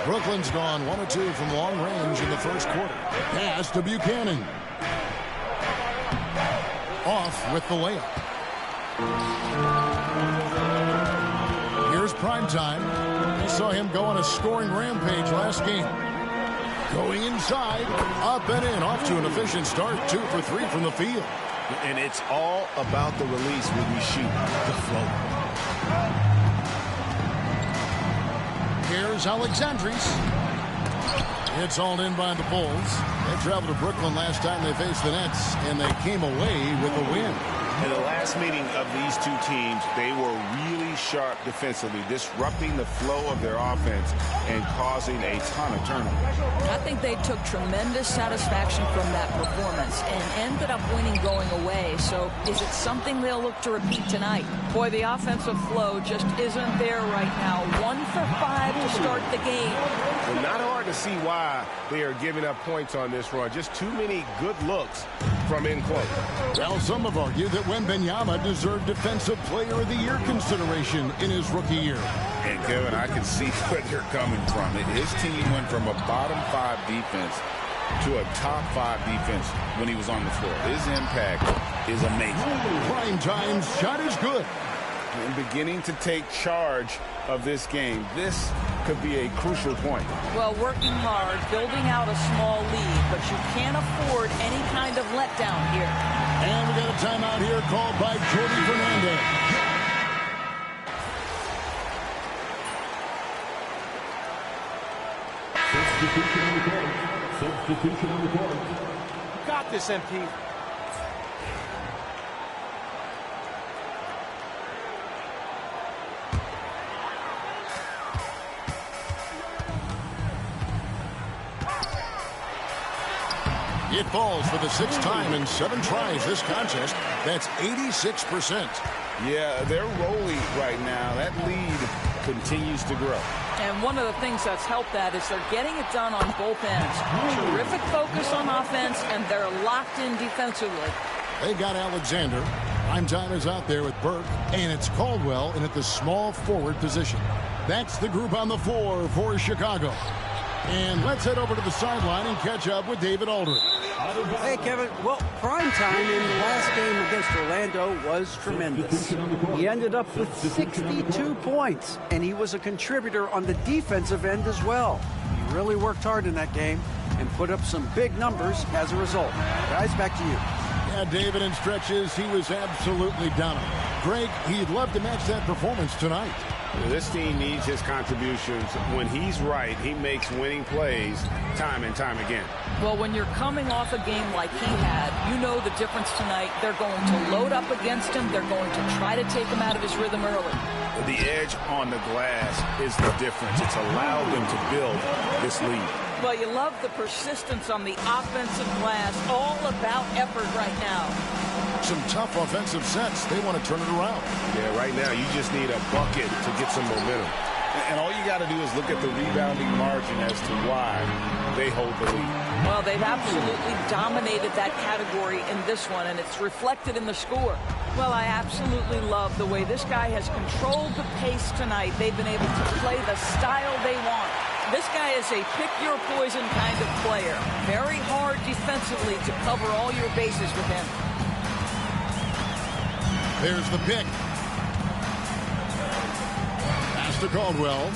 Brooklyn's gone 1 of 2 from long range in the first quarter. Pass to Buchanan. Off with the layup. Here's prime time. We saw him go on a scoring rampage last game. Going inside, up and in, off to an efficient start. 2 for 3 from the field. And it's all about the release when you shoot the flow. Here's Alexandris. It's hauled in by the Bulls. They traveled to Brooklyn last time they faced the Nets, and they came away with a win. In the last meeting of these 2 teams, they were really sharp defensively, disrupting the flow of their offense and causing a ton of turnovers. I think they took tremendous satisfaction from that performance and ended up winning going away. So is it something they'll look to repeat tonight? Boy, the offensive flow just isn't there right now. 1 for 5 to start the game. Well, not hard to see why they are giving up points on this run. Just too many good looks from in close. Well, some have argued that Wembanyama deserved Defensive Player of the Year consideration in his rookie year. And, Kevin, I can see where they're coming from. His team went from a bottom 5 defense to a top 5 defense when he was on the floor. His impact is amazing. Prime time's shot is good. And beginning to take charge of this game. This could be a crucial point. Well, working hard, building out a small lead, but you can't afford any kind of letdown here. And we got a timeout here called by Jordy Fernandez. Substitution on the court. Got this, MP. It falls for the 6th time in 7 tries this contest. That's 86%. Yeah, they're rolling right now. That lead continues to grow. And one of the things that's helped that is they're getting it done on both ends. Terrific focus on offense, and they're locked in defensively. They got Alexander. Prime time is out there with Burke, and it's Caldwell in at the small forward position. That's the group on the floor for Chicago. And let's head over to the sideline and catch up with David Aldridge. Hey, Kevin. Well, prime time in the last game against Orlando was tremendous. He ended up with 62 points, and he was a contributor on the defensive end as well. He really worked hard in that game and put up some big numbers as a result. Guys, back to you. Yeah, David, in stretches, he was absolutely dominant. Greg, he'd love to match that performance tonight. This team needs his contributions. When he's right, he makes winning plays time and time again. Well, when you're coming off a game like he had, you know the difference tonight. They're going to load up against him. They're going to try to take him out of his rhythm early. The edge on the glass is the difference. It's allowed them to build this lead. Well, you love the persistence on the offensive glass. All about effort right now. Some tough offensive sets. They want to turn it around. Yeah, right now you just need a bucket to get some momentum. And all you got to do is look at the rebounding margin as to why they hold the lead. Well, they've absolutely dominated that category in this one, and it's reflected in the score. Well, I absolutely love the way this guy has controlled the pace tonight. They've been able to play the style they want. This guy is a pick-your-poison kind of player. Very hard defensively to cover all your bases with him. There's the pick. Pass to Caldwell.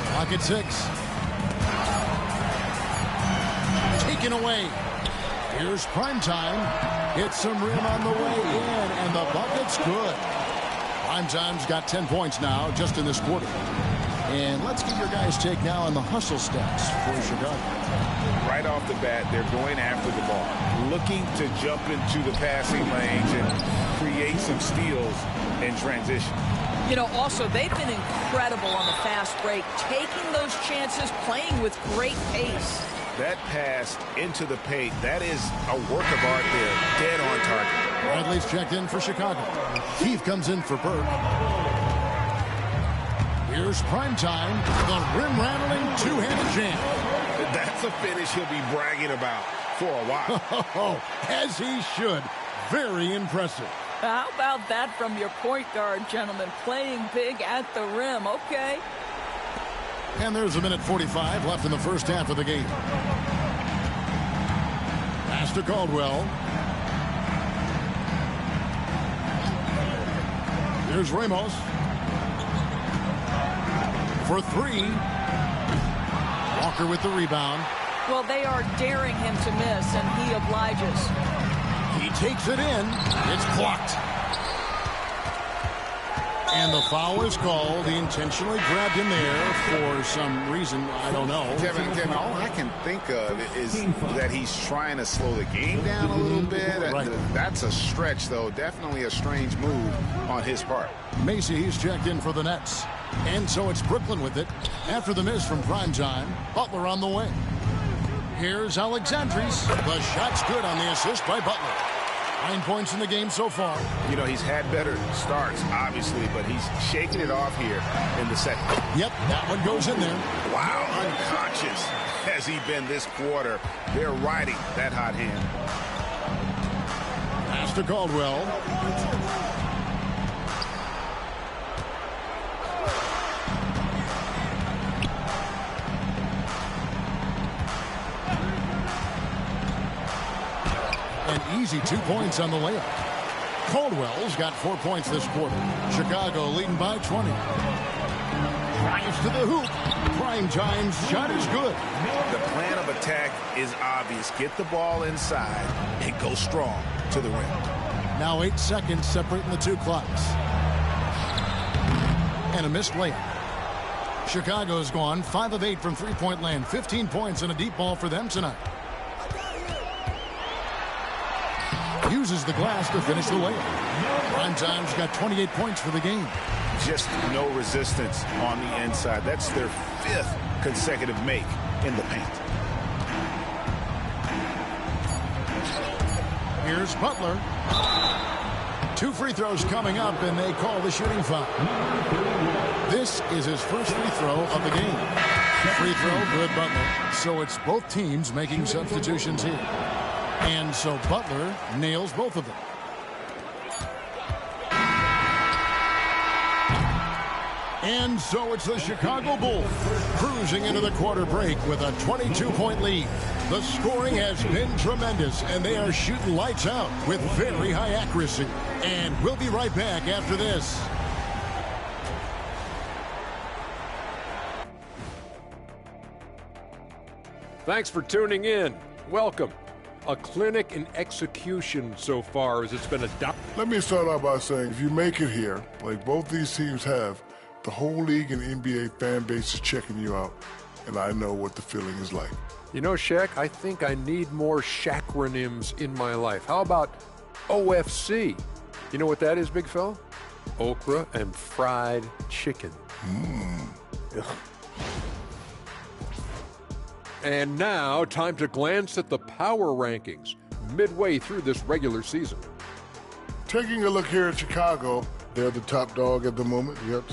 Clock at 6. Taken away. Here's prime time. Hits some rim on the way in, and the bucket's good. Prime time's got 10 points now just in this quarter. And let's get your guys' take now on the hustle stats for Chicago. Right off the bat, they're going after the ball, looking to jump into the passing lanes and create some steals in transition. You know, also, they've been incredible on the fast break, taking those chances, playing with great pace. That pass into the paint, that is a work of art there, dead on target. Bradley's checked in for Chicago. Keith comes in for Burke. Here's prime time, the rim-rattling two-handed jam. That's a finish he'll be bragging about for a while. As he should. Very impressive. How about that from your point guard, gentlemen? Playing big at the rim. Okay. And there's a minute 45 left in the first half of the game. Pass to Caldwell. Here's Ramos. For 3. Walker with the rebound. Well, they are daring him to miss, and he obliges. He takes it in. It's blocked. And the foul is called. He intentionally grabbed him there for some reason. I don't know. Kevin, all I can think of is that he's trying to slow the game down a little bit. Right. That's a stretch, though. Definitely a strange move on his part. Macy, he's checked in for the Nets. And so it's Brooklyn with it. After the miss from primetime, Butler on the way. Here's Alexandris. The shot's good on the assist by Butler. 9 points in the game so far. You know, he's had better starts, obviously, but he's shaking it off here in the second. Yep, that one goes in there. Wow, unconscious has he been this quarter. They're riding that hot hand. Pass to Caldwell. An easy 2 points on the layup. Caldwell's got 4 points this quarter. Chicago leading by 20. Drives to the hoop. Prime time's shot is good. The plan of attack is obvious. Get the ball inside and go strong to the rim. Now 8 seconds separating the two clocks. And a missed layup. Chicago's gone 5 of 8 from three-point land. 15 points and a deep ball for them tonight. Uses the glass to finish the layup. Prime time's got 28 points for the game. Just no resistance on the inside. That's their 5th consecutive make in the paint. Here's Butler. 2 free throws coming up, and they call the shooting foul. This is his first free throw of the game. Free throw, good, Butler. So it's both teams making substitutions here. And so Butler nails both of them. And so it's the Chicago Bulls cruising into the quarter break with a 22-point lead. The scoring has been tremendous, and they are shooting lights out with very high accuracy. And we'll be right back after this. Thanks for tuning in. Welcome. A clinic in execution so far as it's been adopted. Let me start out by saying, if you make it here, like both these teams have, the whole league and NBA fan base is checking you out, and I know what the feeling is like. You know, Shaq, I think I need more Shaqronyms in my life. How about OFC? You know what that is, big fella? Okra and fried chicken. And now, time to glance at the power rankings midway through this regular season. Taking a look here at Chicago, they're the top dog at the moment. Yep.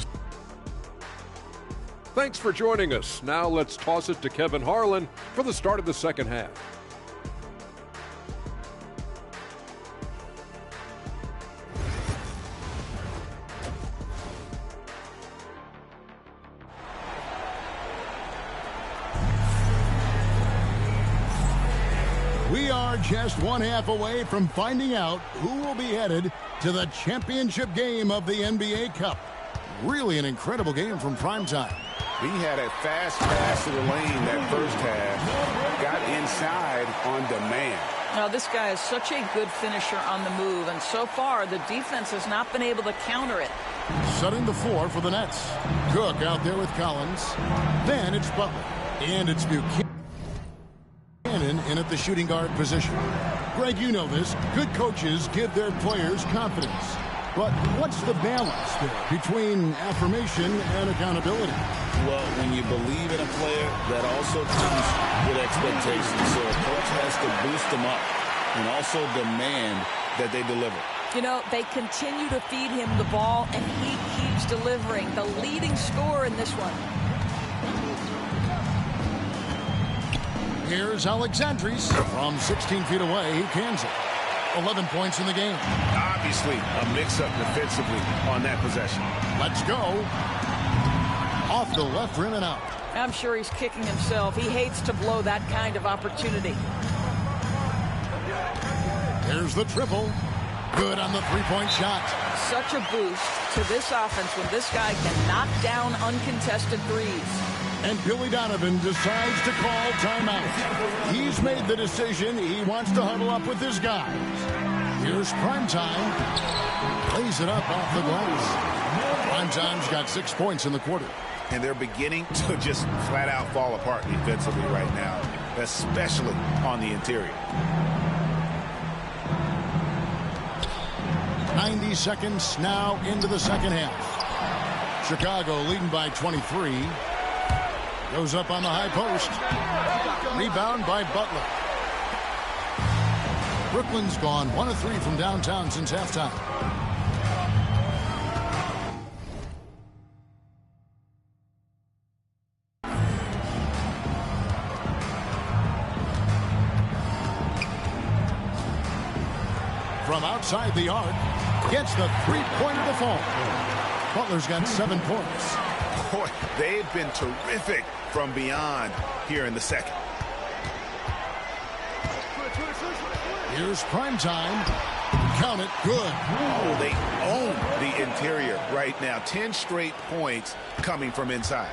Thanks for joining us. Now let's toss it to Kevin Harlan for the start of the second half. We are just one half away from finding out who will be headed to the championship game of the NBA Cup. Really an incredible game from primetime. He had a fast pass to the lane that first half. Got inside on demand. Now, this guy is such a good finisher on the move, and so far the defense has not been able to counter it. Setting the floor for the Nets. Cook out there with Collins. Then it's Butler. And it's Buchanan in at the shooting guard position. Greg, you know this. Good coaches give their players confidence. But what's the balance there between affirmation and accountability? Well, when you believe in a player, that also comes with expectations. So a coach has to boost them up and also demand that they deliver. You know, they continue to feed him the ball, and he keeps delivering. The leading scorer in this one. Here's Alexandris from 16 feet away. He cans it. 11 points in the game. Obviously, a mix-up defensively on that possession. Let's go. Off the left rim and out. I'm sure he's kicking himself. He hates to blow that kind of opportunity. Here's the triple. Good on the three-point shot. Such a boost to this offense when this guy can knock down uncontested threes. And Billy Donovan decides to call timeout. He's made the decision. He wants to huddle up with his guys. Here's Primetime. Plays it up off the glass. Primetime's got 6 points in the quarter. And they're beginning to just flat out fall apart defensively right now, especially on the interior. 90 seconds now into the second half. Chicago leading by 23. Goes up on the high post. Rebound by Butler. Brooklyn's gone 1 of 3 from downtown since halftime. From outside the arc, gets the three-pointer to fall. Butler's got 7 points. Boy, they've been terrific from beyond here in the second. Here's Primetime. Count it. Good. Oh, they own the interior right now. 10 straight points coming from inside.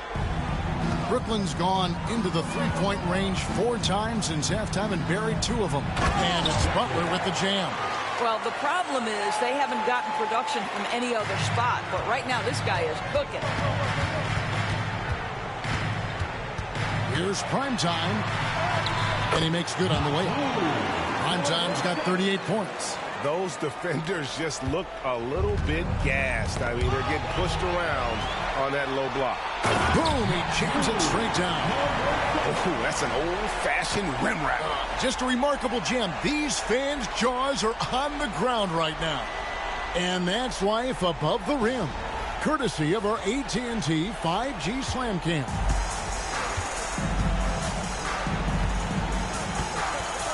Brooklyn's gone into the three-point range 4 times since halftime and buried 2 of them. And it's Butler with the jam. Well, the problem is they haven't gotten production from any other spot. But right now, this guy is cooking. Here's Primetime. And he makes good on the way. Primetime's got 38 points. Those defenders just look a little bit gassed. I mean, they're getting pushed around on that low block. Boom, he jams it straight down. Oh, that's an old-fashioned rim wrap. Just a remarkable jam. These fans' jaws are on the ground right now. And that's life above the rim, courtesy of our AT&T 5G Slam Cam.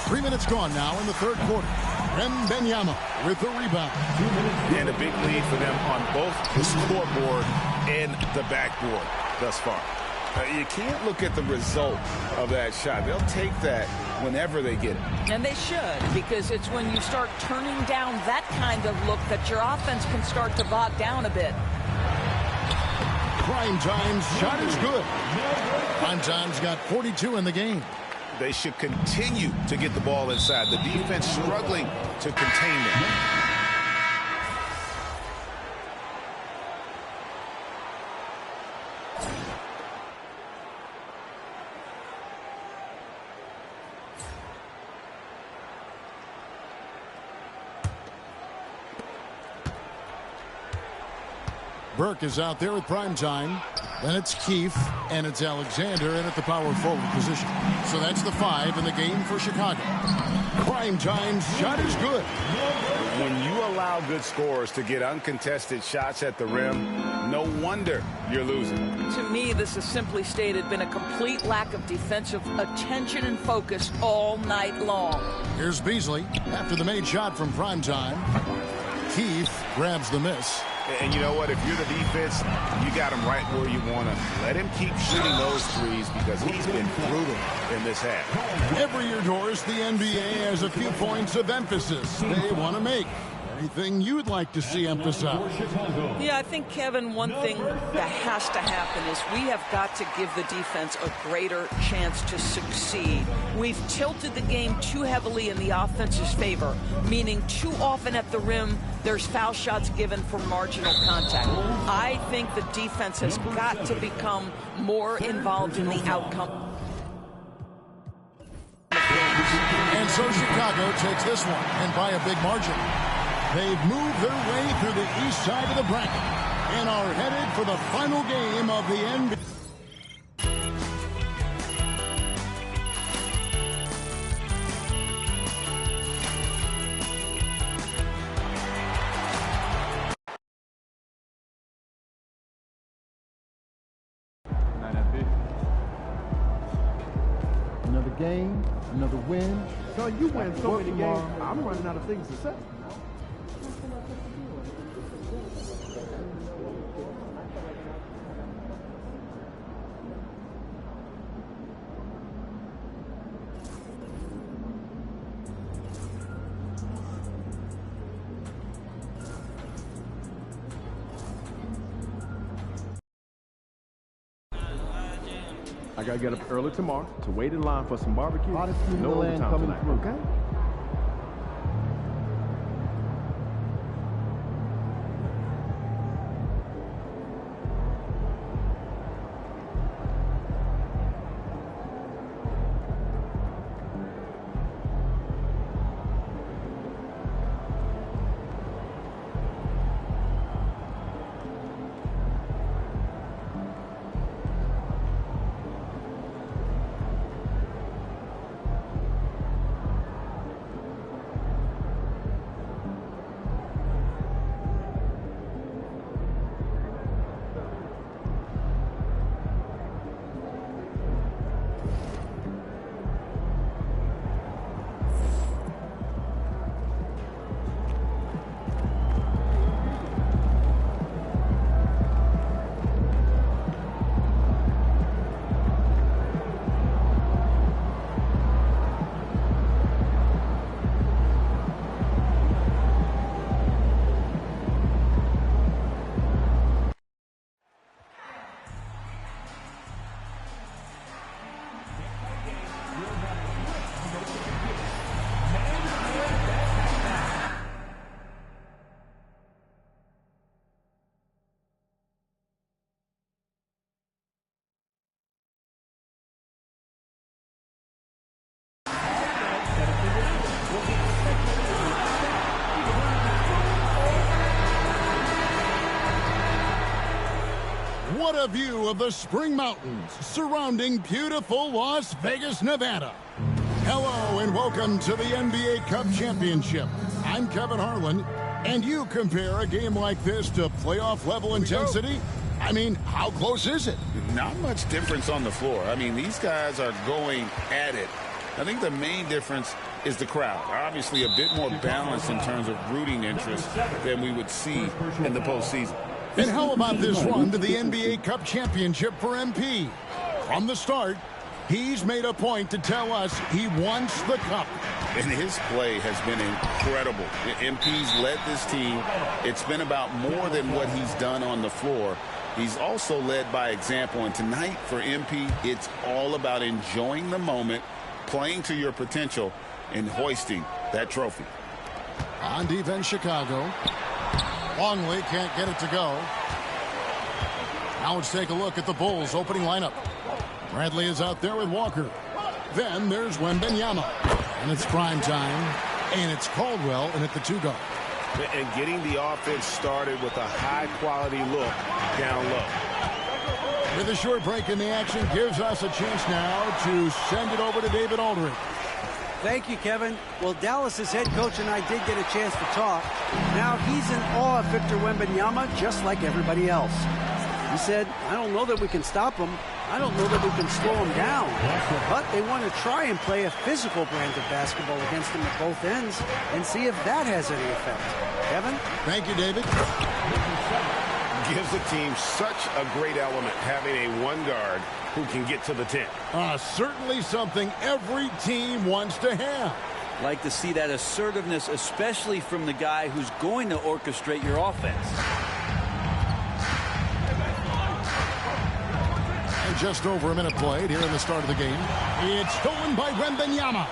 3 minutes gone now in the third quarter. Benyama with the rebound. And a big lead for them on both the scoreboard and the backboard thus far. You can't look at the result of that shot. They'll take that whenever they get it. And they should, because it's when you start turning down that kind of look that your offense can start to bog down a bit. Prime Time's shot is good. Prime Time's got 42 in the game. They should continue to get the ball inside. The defense struggling to contain them. Burke is out there with Prime Time. Then it's Keefe, and it's Alexander in at the power forward position. So that's the 5 in the game for Chicago. Prime Time's shot is good. When you allow good scorers to get uncontested shots at the rim, no wonder you're losing. To me, this has simply stated been a complete lack of defensive attention and focus all night long. Here's Beasley after the made shot from Prime Time. Keefe grabs the miss. And you know what? If you're the defense, you got him right where you want to. Let him keep shooting those threes because he's been brutal in this half. Every year, Doris, the NBA has a few points of emphasis they want to make. Anything you'd like to see emphasized? Yeah, I think, Kevin, one thing that has to happen is we have got to give the defense a greater chance to succeed. We've tilted the game too heavily in the offense's favor, meaning too often at the rim, there's foul shots given for marginal contact. I think the defense has got to become more involved in the outcome. And so Chicago takes this one, and by a big margin. They've moved their way through the east side of the bracket and are headed for the final game of the NBA. Another game, another win. So you win so many games, I'm running out of things to say. I gotta get up early tomorrow to wait in line for some barbecue. No overtime coming through. Okay. What a view of the Spring Mountains surrounding beautiful Las Vegas, Nevada. Hello and welcome to the NBA Cup Championship. I'm Kevin Harlan, and you compare a game like this to playoff level intensity? I mean, how close is it? Not much difference on the floor. I mean, these guys are going at it. I think the main difference is the crowd. Obviously a bit more balanced in terms of rooting interest than we would see in the postseason. And how about this run to the NBA Cup Championship for MP? From the start, he's made a point to tell us he wants the cup. And his play has been incredible. MP's led this team. It's been about more than what he's done on the floor. He's also led by example. And tonight for MP, it's all about enjoying the moment, playing to your potential, and hoisting that trophy. On defense, Chicago. Longley can't get it to go. Now let's take a look at the Bulls' opening lineup. Bradley is out there with Walker. Then there's Wembanyama. And it's prime time. And it's Caldwell in at the 2 guard. And getting the offense started with a high-quality look down low. With a short break in the action, gives us a chance now to send it over to David Aldridge. Thank you, Kevin. Well, Dallas's head coach and I did get a chance to talk. Now he's in awe of Victor Wembanyama, just like everybody else. He said, I don't know that we can stop him. I don't know that we can slow him down. But they want to try and play a physical brand of basketball against him at both ends and see if that has any effect. Kevin? Thank you, David. Gives the team such a great element having a 1 guard who can get to the 10. Certainly something every team wants to have. Like to see that assertiveness, especially from the guy who's going to orchestrate your offense. And just over a minute played here in the start of the game. It's stolen by Wembanyama.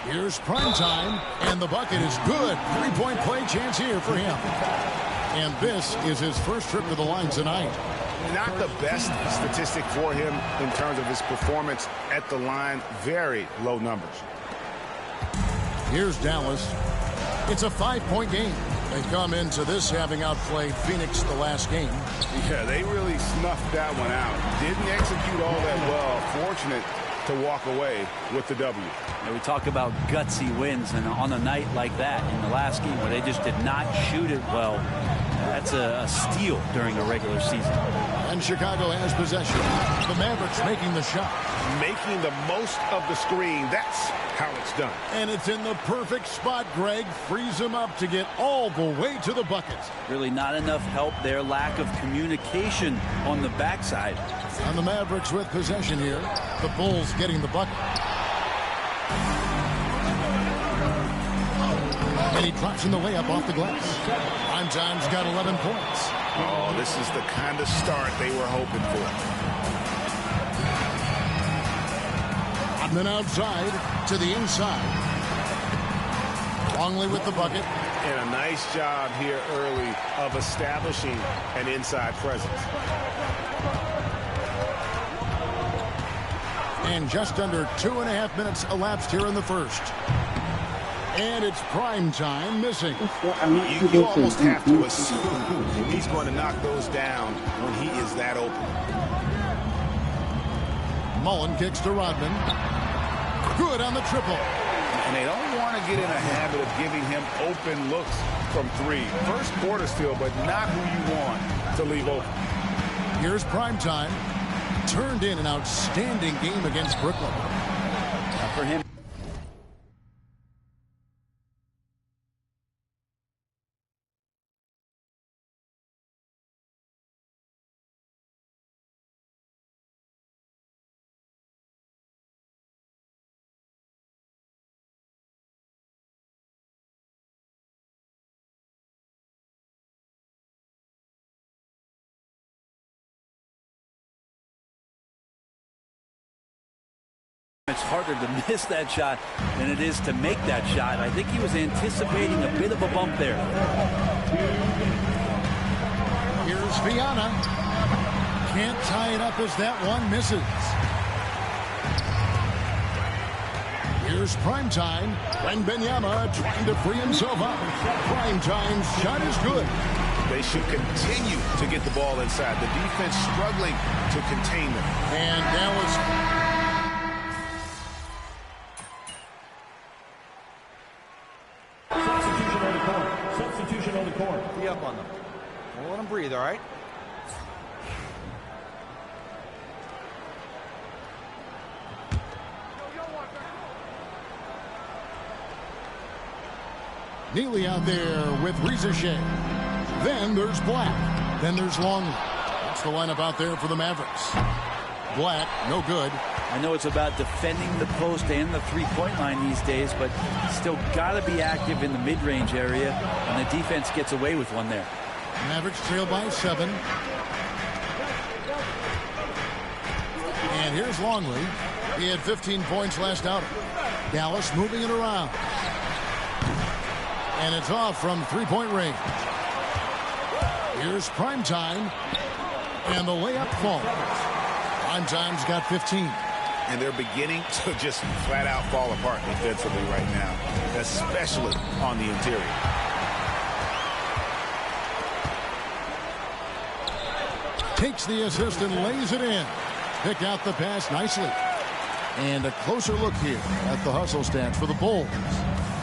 Here's prime time, and the bucket is good. 3-point play chance here for him. And this is his first trip to the line tonight. Not the best statistic for him in terms of his performance at the line. Very low numbers. Here's Dallas. It's a 5-point game. They come into this having outplayed Phoenix the last game. Yeah, they really snuffed that one out. Didn't execute all that well. Fortunate to walk away with the W. And we talk about gutsy wins, and on a night like that in the last game where they just did not shoot it well, that's a steal during a regular season. And Chicago has possession. The Mavericks making the shot. Making the most of the screen. That's how it's done. And it's in the perfect spot, Greg. Frees him up to get all the way to the bucket. Really not enough help there. Lack of communication on the backside. And the Mavericks with possession here. The Bulls getting the bucket. And he drops in the layup off the glass. Primetime's got 11 points. Oh, this is the kind of start they were hoping for. And then outside to the inside. Longley with the bucket. And a nice job here early of establishing an inside presence. And just under 2.5 minutes elapsed here in the first. And it's prime time missing. You almost have to assume he's going to knock those down when he is that open. Mullen kicks to Rodman. Good on the triple. And they don't want to get in a habit of giving him open looks from 3. First quarter still, but not who you want to leave open. Here's prime time. Turned in an outstanding game against Brooklyn. For him. It's harder to miss that shot than it is to make that shot. I think he was anticipating a bit of a bump there. Here's Viana. Can't tie it up as that one misses. Here's Primetime. Wembanyama trying to free himself up. Primetime's shot is good. They should continue to get the ball inside. The defense struggling to contain them. And Dallas. Substitution on the court. Substitution on the court. Be up on them. We'll let them breathe, all right? Neely out there with Reza Shea. Then there's Black. Then there's Longley. That's the lineup out there for the Mavericks. Black, no good. I know it's about defending the post and the three-point line these days, but still got to be active in the mid-range area, and the defense gets away with one there. Mavericks trail by 7. And here's Longley. He had 15 points last outing. Dallas moving it around. And it's off from three-point range. Here's Primetime. And the layup falls. Primetime's got 15. And they're beginning to just flat-out fall apart defensively right now, especially on the interior. Takes the assist and lays it in. Picked out the pass nicely. And a closer look here at the hustle stats for the Bulls.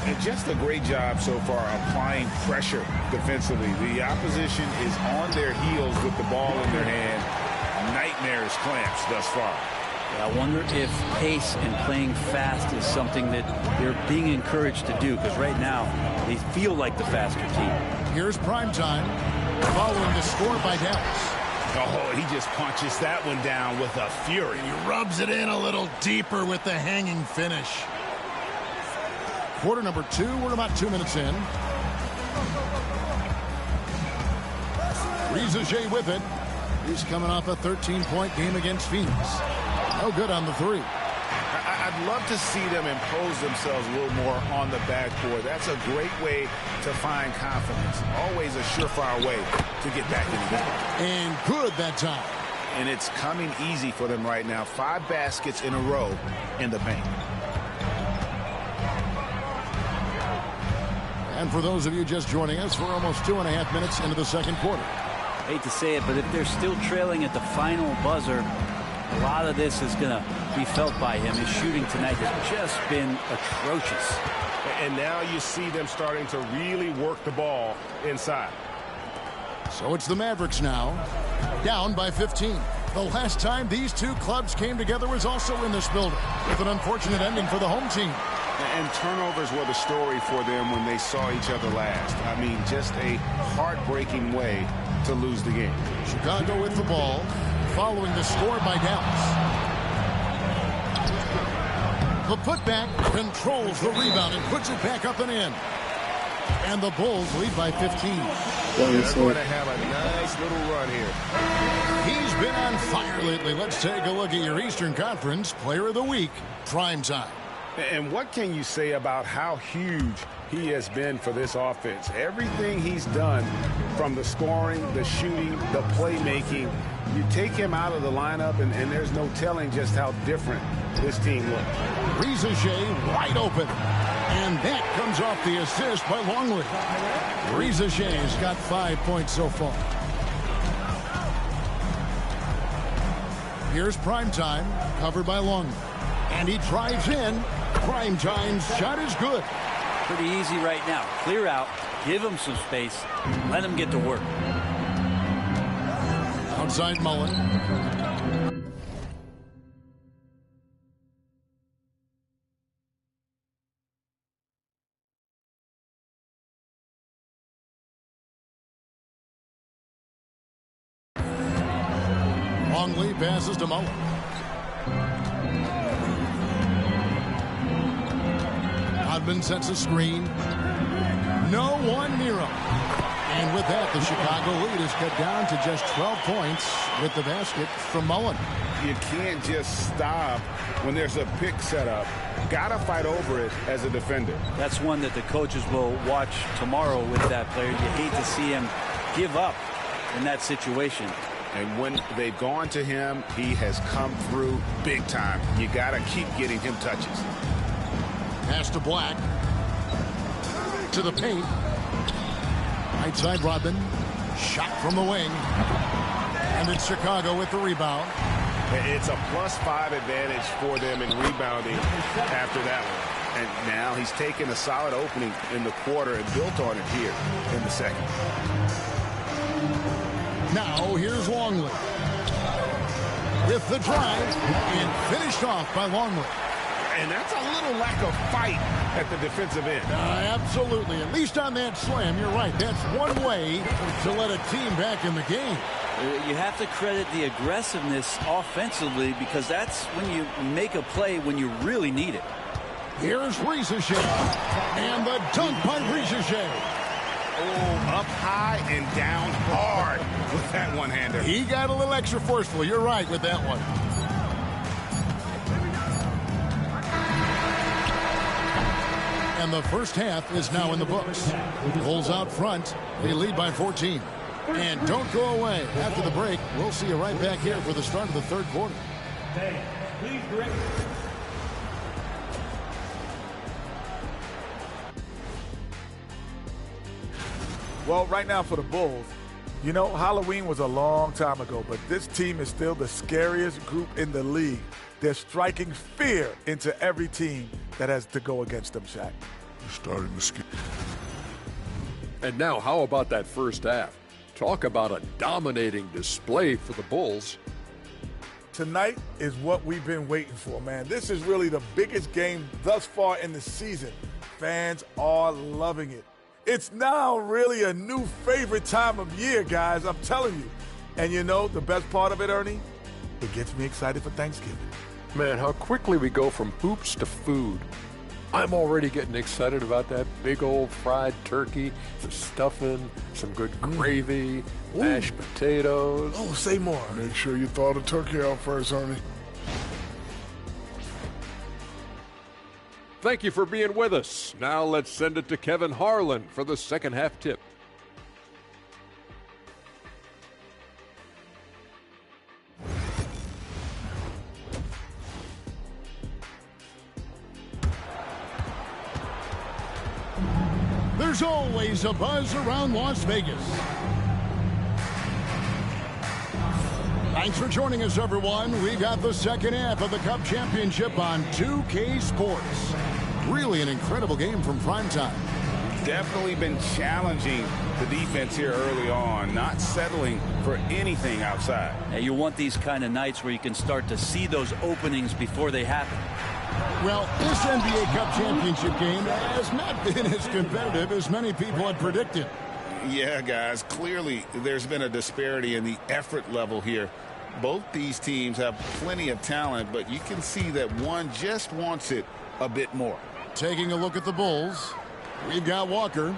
And just a great job so far applying pressure defensively. The opposition is on their heels with the ball in their hand. Nightmares clamps thus far. I wonder if pace and playing fast is something that they're being encouraged to do, because right now they feel like the faster team. Here's Primetime following the score by Dallas. Oh, he just punches that one down with a fury. He rubs it in a little deeper with the hanging finish. Quarter number 2, we're about 2 minutes in. Reza Shea with it. He's coming off a 13-point game against Phoenix. No good on the 3. I'd love to see them impose themselves a little more on the backboard. That's a great way to find confidence. Always a surefire way to get back in the game. And good that time. And it's coming easy for them right now. 5 baskets in a row in the paint. And for those of you just joining us, we're almost 2.5 minutes into the second quarter. Hate to say it, but if they're still trailing at the final buzzer, a lot of this is going to be felt by him. His shooting tonight has just been atrocious. And now you see them starting to really work the ball inside. So it's the Mavericks now, down by 15. The last time these two clubs came together was also in this building, with an unfortunate ending for the home team. And turnovers were the story for them when they saw each other last. I mean, just a heartbreaking way to lose the game. Chicago with the ball, following the score by Dallas. The putback controls the rebound and puts it back up and in. And the Bulls lead by 15. They're going to have a nice little run here. He's been on fire lately. Let's take a look at your Eastern Conference Player of the Week, Primetime. And what can you say about how huge he has been for this offense? Everything he's done, from the scoring, the shooting, the playmaking, you take him out of the lineup, and there's no telling just how different this team looks. Reza Shea wide open. And that comes off the assist by Longley. Reza Shea has got 5 points so far. Here's Primetime, covered by Longley. And he drives in. Primetime's shot is good. Pretty easy right now. Clear out, give him some space, let him get to work. Outside Mullen. Longley passes to Mullen. Hodman sets a screen. No one near him. And with that, the Chicago lead is cut down to just 12 points with the basket from Mullen. You can't just stop when there's a pick set up. Got to fight over it as a defender. That's one that the coaches will watch tomorrow with that player. You hate to see him give up in that situation. And when they've gone to him, he has come through big time. You got to keep getting him touches. Pass to Black. To the paint. Right side, Rodman. Shot from the wing. And it's Chicago with the rebound. It's a +5 advantage for them in rebounding after that one. And now he's taken a solid opening in the quarter and built on it here in the second. Now here's Longley. With the drive and finished off by Longley. And that's a little lack of fight at the defensive end. Absolutely. At least on that slam, you're right. That's one way to let a team back in the game. You have to credit the aggressiveness offensively because that's when you make a play when you really need it. Here's Riesichet. And the dunk by Riesichet. Oh, up high and down hard with that one-hander. He got a little extra forceful. You're right with that one. And the first half is now in the books. Bulls out front. They lead by 14. And don't go away. After the break, we'll see you right back here for the start of the third quarter. Please direct. Well, right now for the Bulls, you know, Halloween was a long time ago, but this team is still the scariest group in the league. They're striking fear into every team that has to go against them, Shaq. You're starting to skip. And now, how about that first half? Talk about a dominating display for the Bulls. Tonight is what we've been waiting for, man. This is really the biggest game thus far in the season. Fans are loving it. It's now really a new favorite time of year, guys, I'm telling you. And you know, the best part of it, Ernie? It gets me excited for Thanksgiving. Man, how quickly we go from hoops to food. I'm already getting excited about that big old fried turkey, the stuffing, some good gravy, mashed potatoes. Oh, say more. Make sure you thaw the turkey out first, Ernie. Thank you for being with us. Now let's send it to Kevin Harlan for the second half tip. There's always a buzz around Las Vegas. Thanks for joining us, everyone. We got the second half of the Cup Championship on 2K Sports. Really an incredible game from primetime. Definitely been challenging the defense here early on, not settling for anything outside. Now, you want these kind of nights where you can start to see those openings before they happen. Well, this NBA Cup Championship game has not been as competitive as many people had predicted. Yeah, guys, clearly there's been a disparity in the effort level here. Both these teams have plenty of talent, but you can see that one just wants it a bit more. Taking a look at the Bulls, we've got Walker.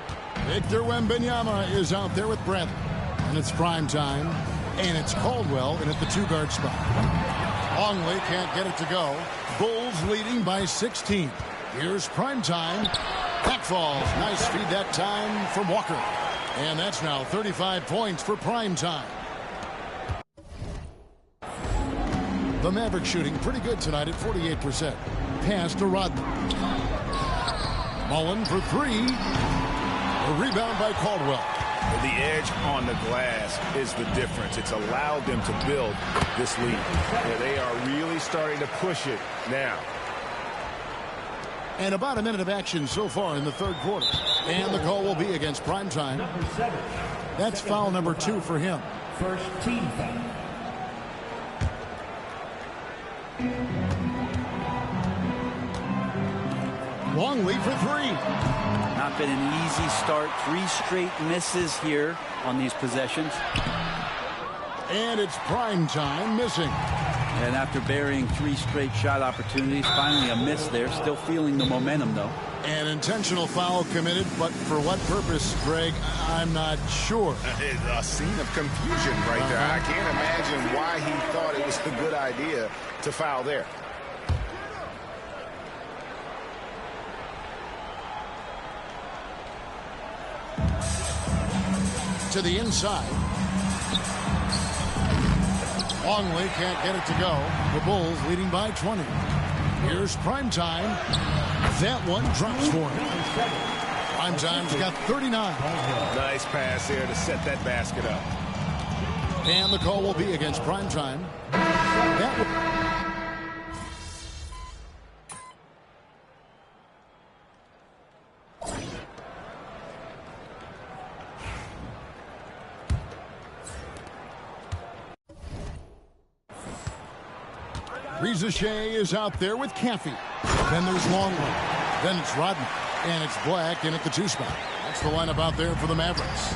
Victor Wembanyama is out there with Bradley. And it's prime time. And it's Caldwell in at the two-guard spot. Longley can't get it to go. Bulls leading by 16. Here's prime time. Back falls. Nice feed that time from Walker. And that's now 35 points for prime time. The Mavericks shooting pretty good tonight at 48%. Pass to Rodman. Mullen for three. A rebound by Caldwell. The edge on the glass is the difference. It's allowed them to build this lead. Yeah, they are really starting to push it now. And about a minute of action so far in the third quarter. And the call will be against primetime. That's foul number 2 for him. First team foul. Longley for three. Not been an easy start. 3 straight misses here on these possessions. And it's prime time missing. And after burying 3 straight shot opportunities, finally a miss there. Still feeling the momentum, though. An intentional foul committed, but for what purpose, Greg, I'm not sure. A scene of confusion right there. I can't imagine why he thought it was a good idea to foul there. To the inside. Longley can't get it to go. The Bulls leading by 20. Here's prime time. That one drops for him. Primetime's got 39. Nice pass there to set that basket up. And the call will be against Primetime. That Reza Shea is out there with Caffey. Then there's Longley. Then it's Rodman. And it's Black in at the 2 spot. That's the lineup out there for the Mavericks.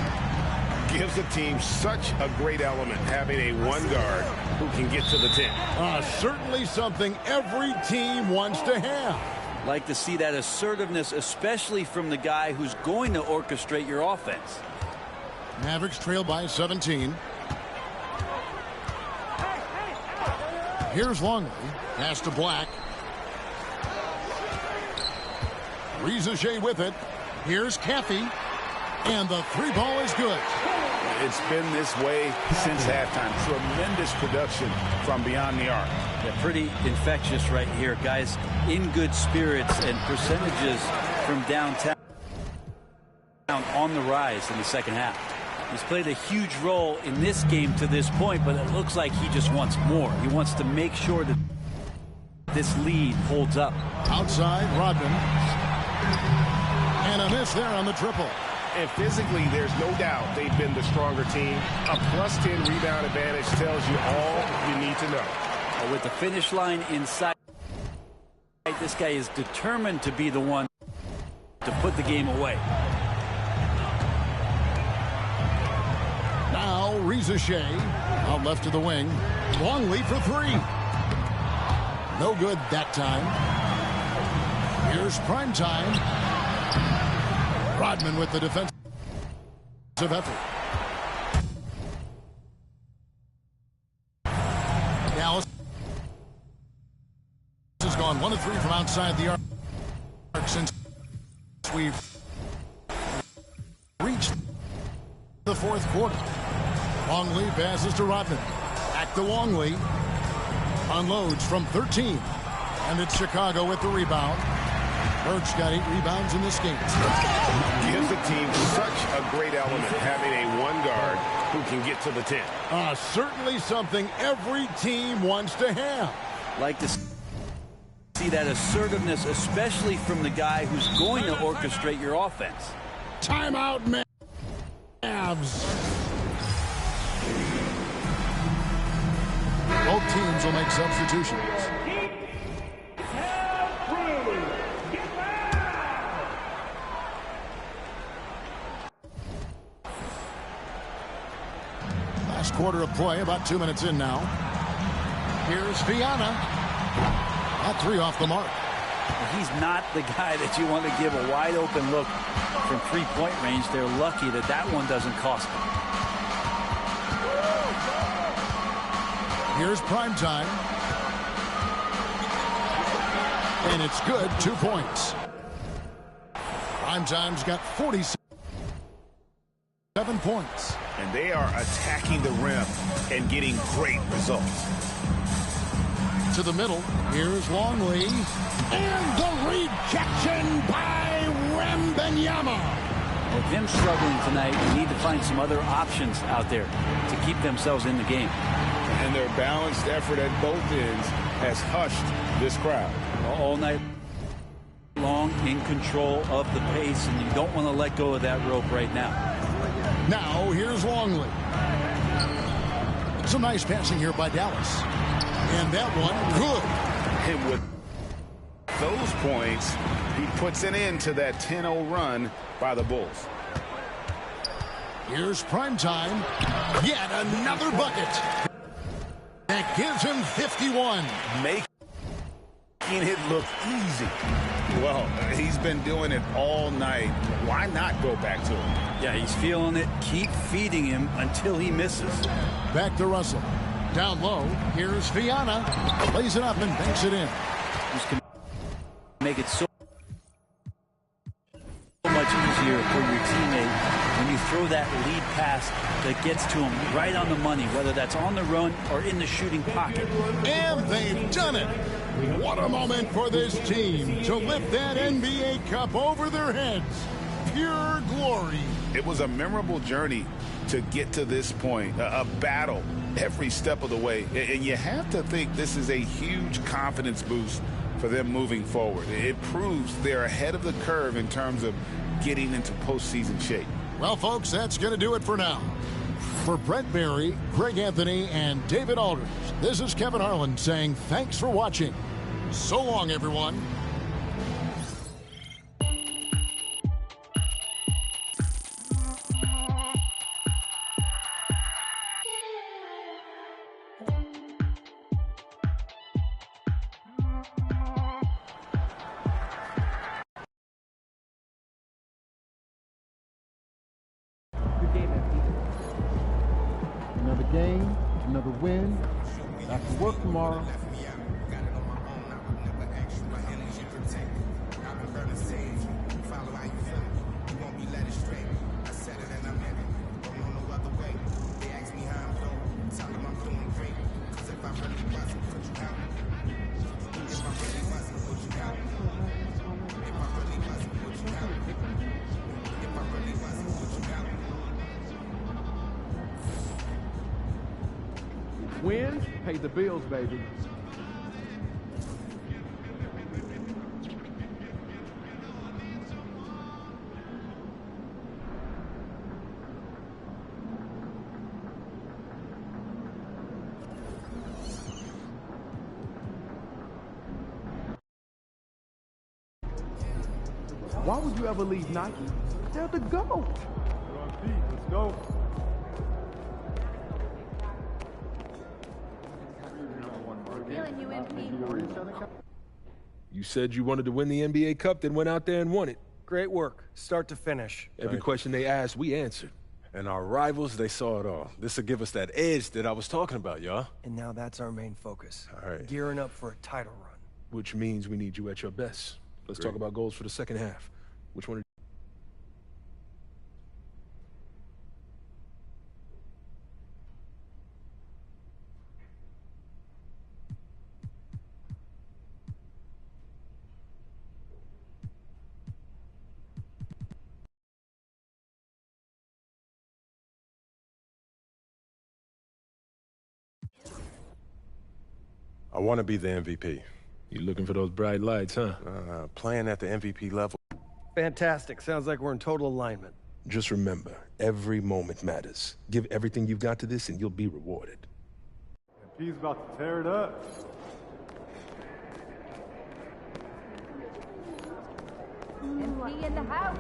Gives the team such a great element, having a 1 guard who can get to the 10. Certainly something every team wants to have. Like to see that assertiveness, especially from the guy who's going to orchestrate your offense. Mavericks trail by 17. Here's Longley. Pass to Black. Reza Shea with it. Here's Caffey. And the 3 ball is good. It's been this way since halftime. Tremendous production from beyond the arc. Yeah, pretty infectious right here. Guys in good spirits, and percentages from downtown on the rise in the second half. He's played a huge role in this game to this point, but it looks like he just wants more. He wants to make sure that this lead holds up. Outside, Rodman. And a miss there on the triple. And physically, there's no doubt they've been the stronger team. A +10 rebound advantage tells you all you need to know. With the finish line inside, this guy is determined to be the one to put the game away. Now Reza Shea out left to the wing. Longley for 3. No good that time. Here's Primetime. Rodman with the defensive effort. Dallas has gone 1 of 3 from outside the arc since we've reached the 4th quarter. Longley passes to Rodman. Back to Longley. Unloads from 13. And it's Chicago with the rebound. Bird's got 8 rebounds in this game. Gives the team such a great element, having a 1 guard who can get to the 10. Certainly something every team wants to have. Like to see that assertiveness, especially from the guy who's going to orchestrate your offense. Timeout, Mavs. Both teams will make substitutions. Last quarter of play, about 2 minutes in now. Here's Fiana. That 3 off the mark. He's not the guy that you want to give a wide open look from 3-point range. They're lucky that that one doesn't cost them. Here's Primetime. And it's good. 2 points. Primetime's got 47 points. And they are attacking the rim and getting great results. To the middle. Here's Longley. And the rejection by Wembanyama. With him struggling tonight, they need to find some other options out there to keep themselves in the game. And their balanced effort at both ends has hushed this crowd. All night long, in control of the pace, and you don't want to let go of that rope right now. Now, here's Longley. Some nice passing here by Dallas. And that one, good. And with those points, he puts an end to that 10-0 run by the Bulls. Here's Primetime. Yet another bucket. That gives him 51. Making it look easy. Well, he's been doing it all night. Why not go back to him? Yeah, he's feeling it. Keep feeding him until he misses. Back to Russell. Down low. Here's Fiana. Plays it up and banks it in. Just can make it so much easier for your teammate when you throw that lead pass that gets to him right on the money, whether that's on the run or in the shooting pocket. And they've done it. What a moment for this team to lift that NBA Cup over their heads. pure glory. It was a memorable journey to get to this point, a battle every step of the way. And you have to think this is a huge confidence boost for them moving forward. It proves they're ahead of the curve in terms of getting into postseason shape. Well, folks, that's going to do it for now. For Brent Barry, Greg Anthony, and David Alders, this is Kevin Harlan saying thanks for watching. So long, everyone. Another game, another win. Back to work tomorrow. Wins, pay the bills, baby. Why would you ever leave Nike? They're the GOAT. Let's go. You said you wanted to win the NBA Cup, then went out there and won it. Great work, start to finish. Every question they asked, we answered. And our rivals, they saw it all. This will give us that edge that I was talking about, y'all. And now that's our main focus. All right. Gearing up for a title run. Which means we need you at your best. Let's talk about goals for the second half. Which one? I want to be the MVP. You looking for those bright lights, huh? Playing at the MVP level. Fantastic. Sounds like we're in total alignment. Just remember, every moment matters. Give everything you've got to this and you'll be rewarded. He's about to tear it up. MP in the house.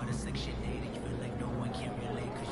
Section 8, you feel like no one can relate.